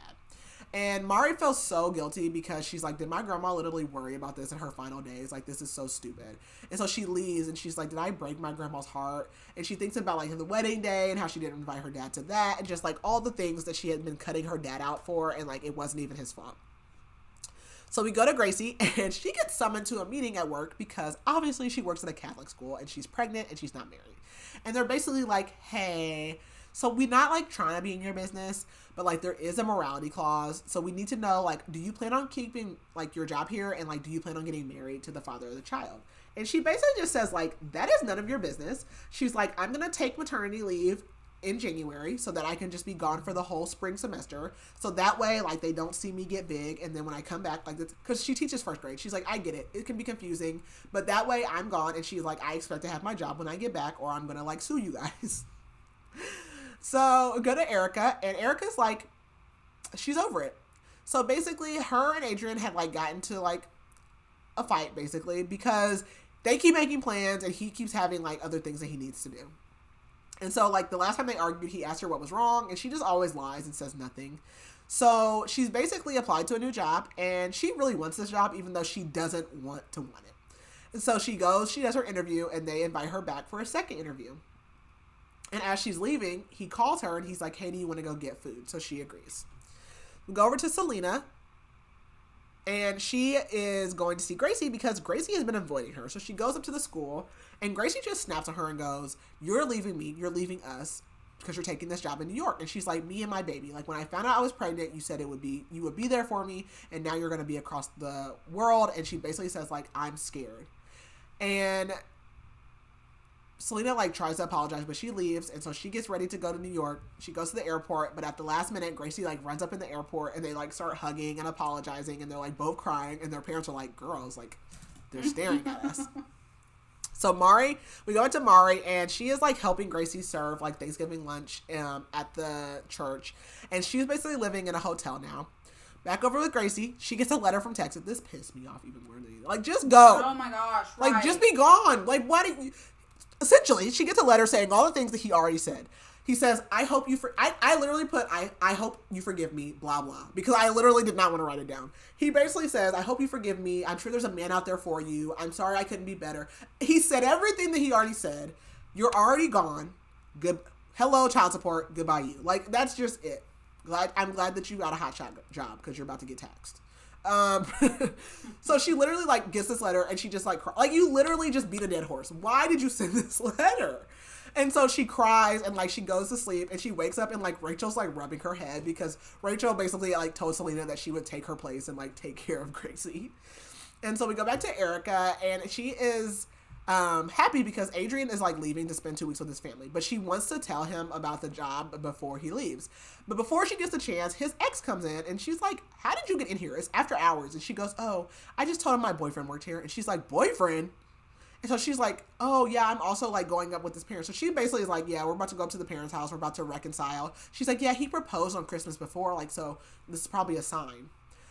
And Mari feels so guilty because she's like, did my grandma literally worry about this in her final days? This is so stupid. And so she leaves and she's like, did I break my grandma's heart? And she thinks about the wedding day and how she didn't invite her dad to that. And just all the things that she had been cutting her dad out for. And it wasn't even his fault. So we go to Gracie, and she gets summoned to a meeting at work because obviously she works at a Catholic school, and she's pregnant, and she's not married. And they're basically like, hey, so we're not, trying to be in your business, but, there is a morality clause. So we need to know, do you plan on keeping, your job here? And, do you plan on getting married to the father of the child? And she basically just says, that is none of your business. She's like, I'm going to take maternity leave in January so that I can just be gone for the whole spring semester. So that way, they don't see me get big. And then when I come back, because she teaches first grade, she's like, I get it. It can be confusing, but that way I'm gone. And she's like, I expect to have my job when I get back or I'm going to sue you guys. So go to Erica, and Erica's she's over it. So basically her and Adrian had gotten to a fight basically because they keep making plans and he keeps having other things that he needs to do. And so, the last time they argued, he asked her what was wrong, and she just always lies and says nothing. So, she's basically applied to a new job, and she really wants this job, even though she doesn't want to want it. And so, she goes, she does her interview, and they invite her back for a second interview. And as she's leaving, he calls her, and he's like, hey, do you want to go get food? So, she agrees. We go over to Selena, and she is going to see Gracie because Gracie has been avoiding her. So she goes up to the school, and Gracie just snaps at her and goes, you're leaving me, you're leaving us because you're taking this job in New York. And she's like, me and my baby. When I found out I was pregnant, you said you would be there for me, and now you're going to be across the world. And she basically says, I'm scared. And Selena tries to apologize, but she leaves, and so she gets ready to go to New York. She goes to the airport, but at the last minute, Gracie runs up in the airport, and they start hugging and apologizing, and they're both crying, and their parents are girls, they're staring at us. So we go into Mari, and she is helping Gracie serve Thanksgiving lunch at the church, and she's basically living in a hotel now. Back over with Gracie, she gets a letter from Texas. This pissed me off even more than anything. Just go. Oh my gosh. Right. Just be gone. Why did you? Essentially, she gets a letter saying all the things that he already said. He says, I hope you I literally put, I hope you forgive me, blah, blah, because I literally did not want to write it down. He basically says, I hope you forgive me. I'm sure there's a man out there for you. I'm sorry I couldn't be better. He said everything that he already said. You're already gone. Good. Hello, child support. Goodbye, you. That's just it. I'm glad that you got a hotshot job because you're about to get taxed. So she literally gets this letter and she just you literally just beat a dead horse. Why did you send this letter? And so she cries and she goes to sleep and she wakes up and Rachel's rubbing her head because Rachel basically told Selena that she would take her place and take care of Gracie. And so we go back to Erica and she is happy because Adrian is like leaving to spend 2 weeks with his family, but she wants to tell him about the job before he leaves. But before she gets the chance, his ex comes in and she's like, how did you get in here? It's after hours. And she goes, oh, I just told him my boyfriend worked here. And she's like, boyfriend? And so she's like, oh yeah, I'm also like going up with his parents. So she basically is like, yeah, we're about to go up to the parents' house. We're about to reconcile. She's like, yeah, he proposed on Christmas before. Like, so this is probably a sign.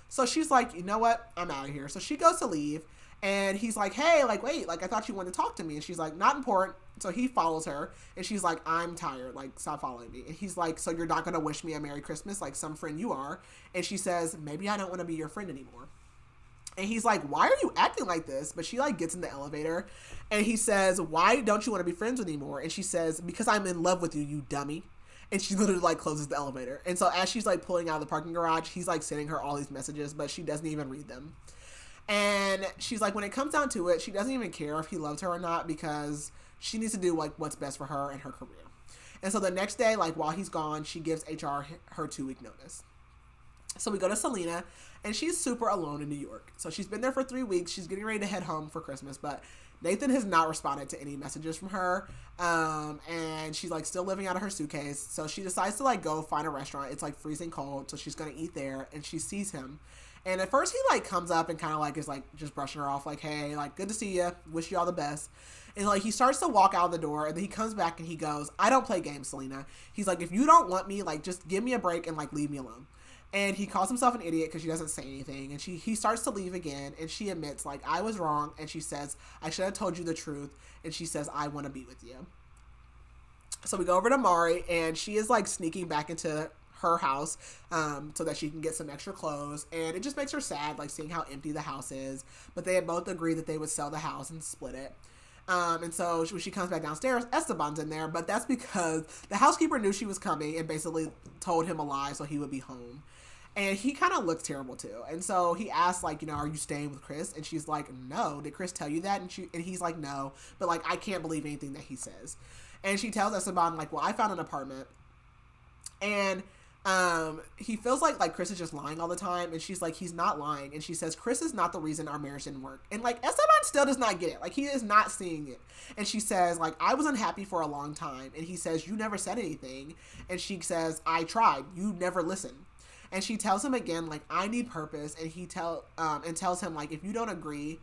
So she's like, you know what? I'm out of here. So she goes to leave. And he's like, hey, like, wait, like, I thought you wanted to talk to me. And she's like, not important. So he follows her. And she's like, I'm tired. Like, stop following me. And he's like, so you're not going to wish me a Merry Christmas like some friend you are? And she says, maybe I don't want to be your friend anymore. And he's like, why are you acting like this? But she, like, gets in the elevator. And he says, why don't you want to be friends anymore? And she says, because I'm in love with you, you dummy. And she literally, like, closes the elevator. And so as she's, like, pulling out of the parking garage, he's, like, sending her all these messages, but she doesn't even read them. And she's like, when it comes down to it, she doesn't even care if he loves her or not because she needs to do, like, what's best for her and her career. And so the next day, like, while he's gone, she gives HR her 2-week notice. So we go to Selena, and she's super alone in New York. So she's been there for 3 weeks. She's getting ready to head home for Christmas, but Nathan has not responded to any messages from her. And she's, like, still living out of her suitcase. So she decides to, like, go find a restaurant. It's, like, freezing cold, so she's going to eat there, and she sees him. And at first he, like, comes up and kind of, like, is, like, just brushing her off, like, hey, like, good to see you. Wish you all the best. And, like, he starts to walk out the door, and then he comes back and he goes, I don't play games, Selena. He's like, if you don't want me, like, just give me a break and, like, leave me alone. And he calls himself an idiot because she doesn't say anything. And he starts to leave again, and she admits, like, I was wrong. And she says, I should have told you the truth. And she says, I want to be with you. So we go over to Mari, and she is, like, sneaking back into her house so that she can get some extra clothes, and it just makes her sad, like, seeing how empty the house is. But they had both agreed that they would sell the house and split it. And so when she comes back downstairs, Esteban's in there, but that's because the housekeeper knew she was coming and basically told him a lie so he would be home. And he kind of looks terrible too. And so he asks, like, you know, are you staying with Chris? And she's like, no. Did Chris tell you that? And he's like, no. But, like, I can't believe anything that he says. And she tells Esteban, like, well, I found an apartment. And he feels like Chris is just lying all the time, and she's like, he's not lying. And she says, Chris is not the reason our marriage didn't work. And, like, Esteban still does not get it. Like, he is not seeing it. And she says, like, I was unhappy for a long time. And he says, you never said anything. And she says, I tried. You never listened. And she tells him again, like, I need purpose. And he tells him, like, if you don't agree,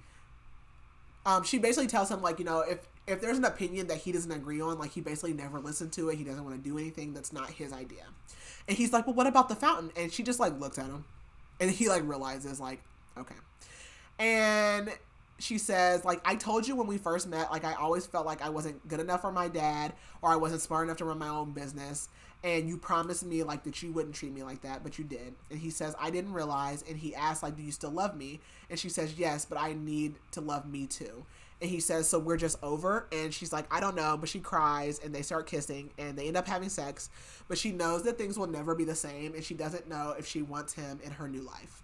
she basically tells him, like, you know, if there's an opinion that he doesn't agree on, like, he basically never listened to it. He doesn't want to do anything that's not his idea. And he's like, well, what about the fountain? And she just, like, looks at him. And he, like, realizes, like, okay. And she says, like, I told you when we first met, like, I always felt like I wasn't good enough for my dad, or I wasn't smart enough to run my own business. And you promised me, like, that you wouldn't treat me like that, but you did. And he says, I didn't realize. And he asks, like, do you still love me? And she says, yes, but I need to love me too. And he says, so we're just over? And she's like, I don't know. But she cries, and they start kissing, and they end up having sex. But she knows that things will never be the same, and she doesn't know if she wants him in her new life.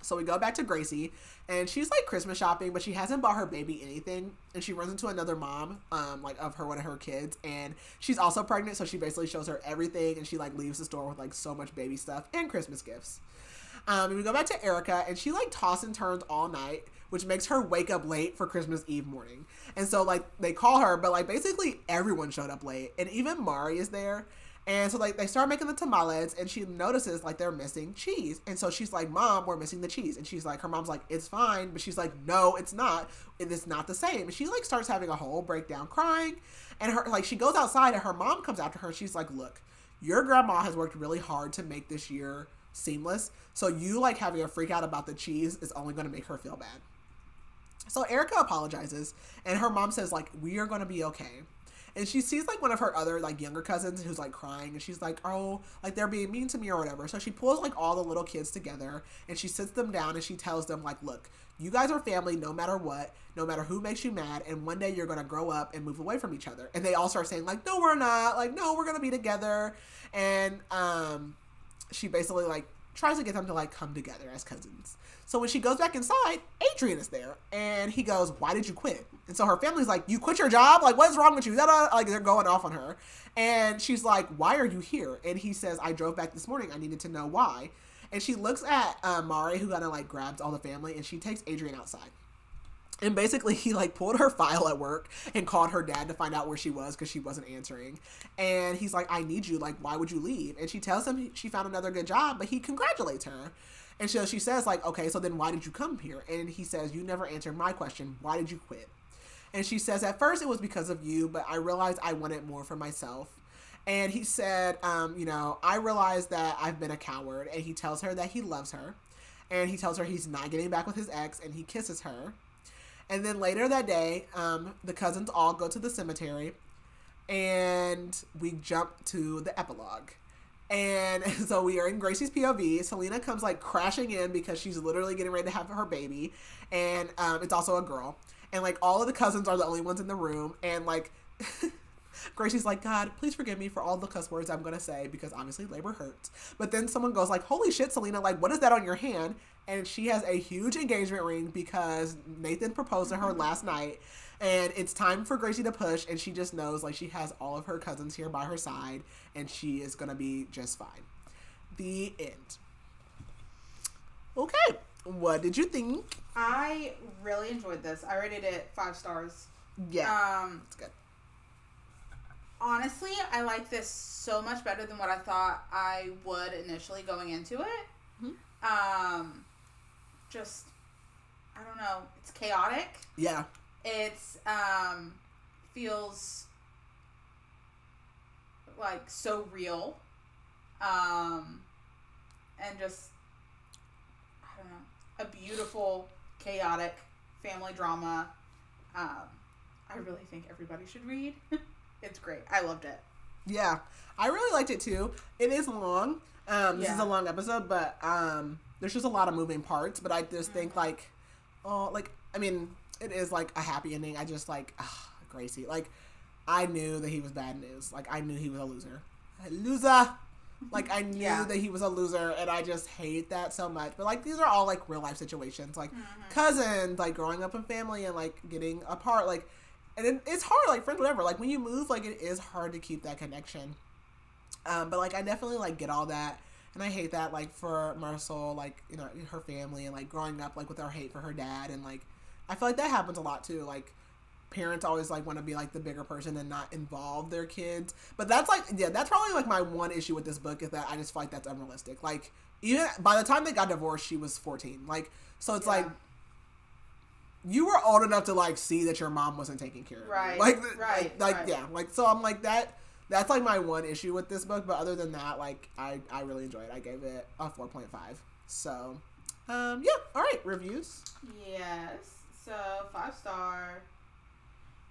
So we go back to Gracie, and she's, like, Christmas shopping, but she hasn't bought her baby anything. And she runs into another mom, like, of one of her kids, and she's also pregnant, so she basically shows her everything, and she, like, leaves the store with, like, so much baby stuff and Christmas gifts. And we go back to Erica, and she, like, tosses and turns all night, which makes her wake up late for Christmas Eve morning. And so, like, they call her, but, like, basically everyone showed up late, and even Mari is there. And so, like, they start making the tamales, and she notices, like, they're missing cheese. And so she's like, Mom, we're missing the cheese. And she's like, her mom's like, it's fine. But she's like, no, it's not. It is not the same. And she, like, starts having a whole breakdown crying. And her, like, she goes outside, and her mom comes after her, and she's like, look, your grandma has worked really hard to make this year seamless. So you, like, having a freak out about the cheese is only going to make her feel bad. So Erica apologizes, and her mom says, like, we are going to be okay. And she sees, like, one of her other, like, younger cousins who's, like, crying. And she's like, oh, like, they're being mean to me or whatever. So she pulls, like, all the little kids together. And she sits them down and she tells them, like, look, you guys are family no matter what, no matter who makes you mad. And one day you're going to grow up and move away from each other. And they all start saying, like, no, we're not. Like, no, we're going to be together. And she basically, like, tries to get them to, like, come together as cousins. So when she goes back inside, Adrian is there. And he goes, why did you quit? And so her family's like, you quit your job? Like, what's wrong with you? Like, they're going off on her. And she's like, why are you here? And he says, I drove back this morning. I needed to know why. And she looks at Mari, who kind of, like, grabs all the family. And she takes Adrian outside. And basically, he like pulled her file at work and called her dad to find out where she was because she wasn't answering. And he's like, I need you. Like, why would you leave? And she tells him she found another good job, but he congratulates her. And so she says, like, okay, so then why did you come here? And he says, you never answered my question. Why did you quit? And she says, at first it was because of you, but I realized I wanted more for myself. And he said, I realized that I've been a coward. And he tells her that he loves her. And he tells her he's not getting back with his ex, and he kisses her. And then later that day, the cousins all go to the cemetery, and we jump to the epilogue. And so we are in Gracie's POV. Selena comes like crashing in because she's literally getting ready to have her baby. And it's also a girl. And like all of the cousins are the only ones in the room. And like Gracie's like, God, please forgive me for all the cuss words I'm going to say because obviously labor hurts. But then someone goes like, holy shit, Selena, like what is that on your hand? And she has a huge engagement ring because Nathan proposed to her last night. And it's time for Gracie to push. And she just knows like she has all of her cousins here by her side. And she is going to be just fine. The end. Okay. What did you think? I really enjoyed this. I rated it 5 stars. Yeah. It's good. Honestly, I like this so much better than what I thought I would initially going into it. Mm-hmm. Just, I don't know. It's chaotic. Yeah. It's, feels like so real. And just, I don't know, a beautiful, chaotic family drama. I really think everybody should read. It's great. I loved it. Yeah. I really liked it too. It is long. This is a long episode, but there's just a lot of moving parts. But I just think it is like a happy ending. I just like, Gracie. Like, I knew that he was bad news. Like, I knew he was a loser. Like, I knew that he was a loser, and I just hate that so much. But, like, these are all, like, real-life situations. Like, cousins, like, growing up in family and, like, getting apart. Like, and it's hard, like, friends, whatever. Like, when you move, like, it is hard to keep that connection. But, like, I definitely, like, get all that. And I hate that, like, for Marisol, like, you know, her family and, like, growing up, like, with our hate for her dad. And, like, I feel like that happens a lot, too. Like, parents always like want to be like the bigger person and not involve their kids. But that's like, that's probably like my one issue with this book is that I just feel like that's unrealistic. Like, even by the time they got divorced, she was 14. Like, so it's like, you were old enough to like see that your mom wasn't taking care of you. Right. Yeah. Like, so I'm like that's like my one issue with this book. But other than that, like, I really enjoyed it. I gave it a 4.5. So, all right. Reviews. Yes. So 5-star.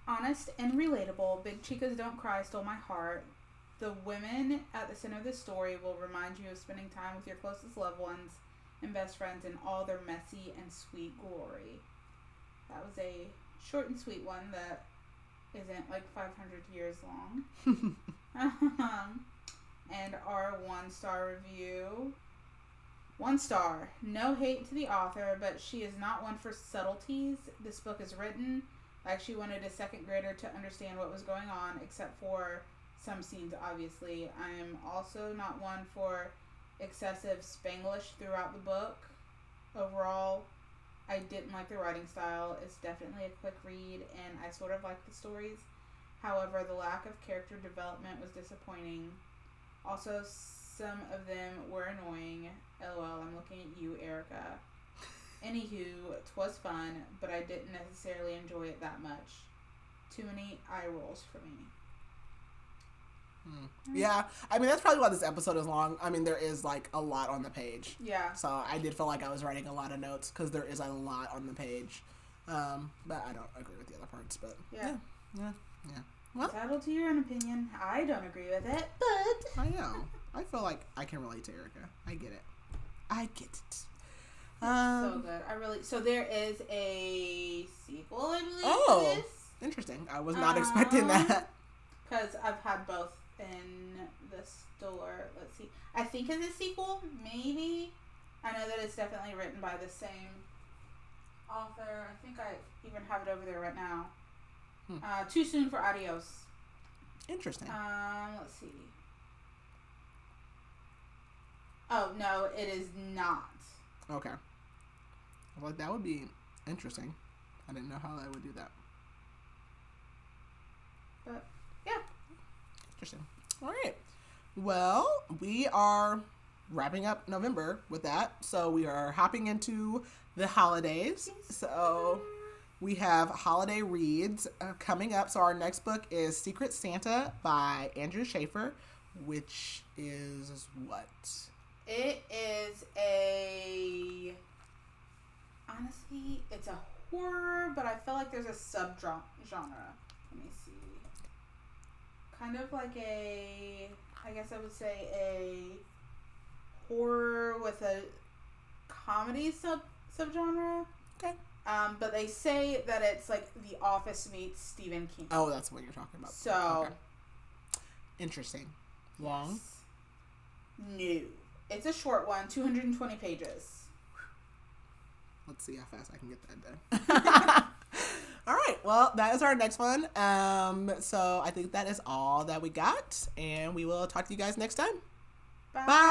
Honest and relatable, Big Chicas Don't Cry stole my heart. The women at the center of the story will remind you of spending time with your closest loved ones and best friends in all their messy and sweet glory. That was a short and sweet one that isn't like 500 years long. And our 1-star review. 1 star. No hate to the author, but she is not one for subtleties. This book is written like she wanted a second grader to understand what was going on, except for some scenes, obviously. I am also not one for excessive Spanglish throughout the book. Overall, I didn't like the writing style. It's definitely a quick read, and I sort of like the stories. However, the lack of character development was disappointing. Also, some of them were annoying. LOL, I'm looking at you, Erica. Anywho, 'twas fun, but I didn't necessarily enjoy it that much. Too many eye rolls for me. Yeah, I mean, that's probably why this episode is long. I mean, there is, like, a lot on the page. Yeah. So I did feel like I was writing a lot of notes because there is a lot on the page. But I don't agree with the other parts, but yeah. Well, entitled to your own opinion. I don't agree with it, but I know. I feel like I can relate to Erica. I get it. So good. So there is a sequel, I believe. Oh, interesting. I was not expecting that. Because I've had both in the store. Let's see. I think it's a sequel, maybe. I know that it's definitely written by the same author. I think I even have it over there right now. Too Soon for Adios. Interesting. Let's see. Oh, no, it is not. Okay. Well, that would be interesting. I didn't know how I would do that. But, yeah. Interesting. All right. Well, we are wrapping up November with that. So we are hopping into the holidays. So we have holiday reads coming up. So our next book is Secret Santa by Andrew Schaefer, which is what? It is honestly, it's a horror, but I feel like there's a sub-genre. Let me see. Kind of like I guess I would say a horror with a comedy subgenre. Okay. But they say that it's like The Office meets Stephen King. Oh, that's what you're talking about. So. Okay. Interesting. Long? Yes. No. It's a short one, 220 pages. Let's see how fast I can get that done. All right. Well, that is our next one. So I think that is all that we got. And we will talk to you guys next time. Bye. Bye.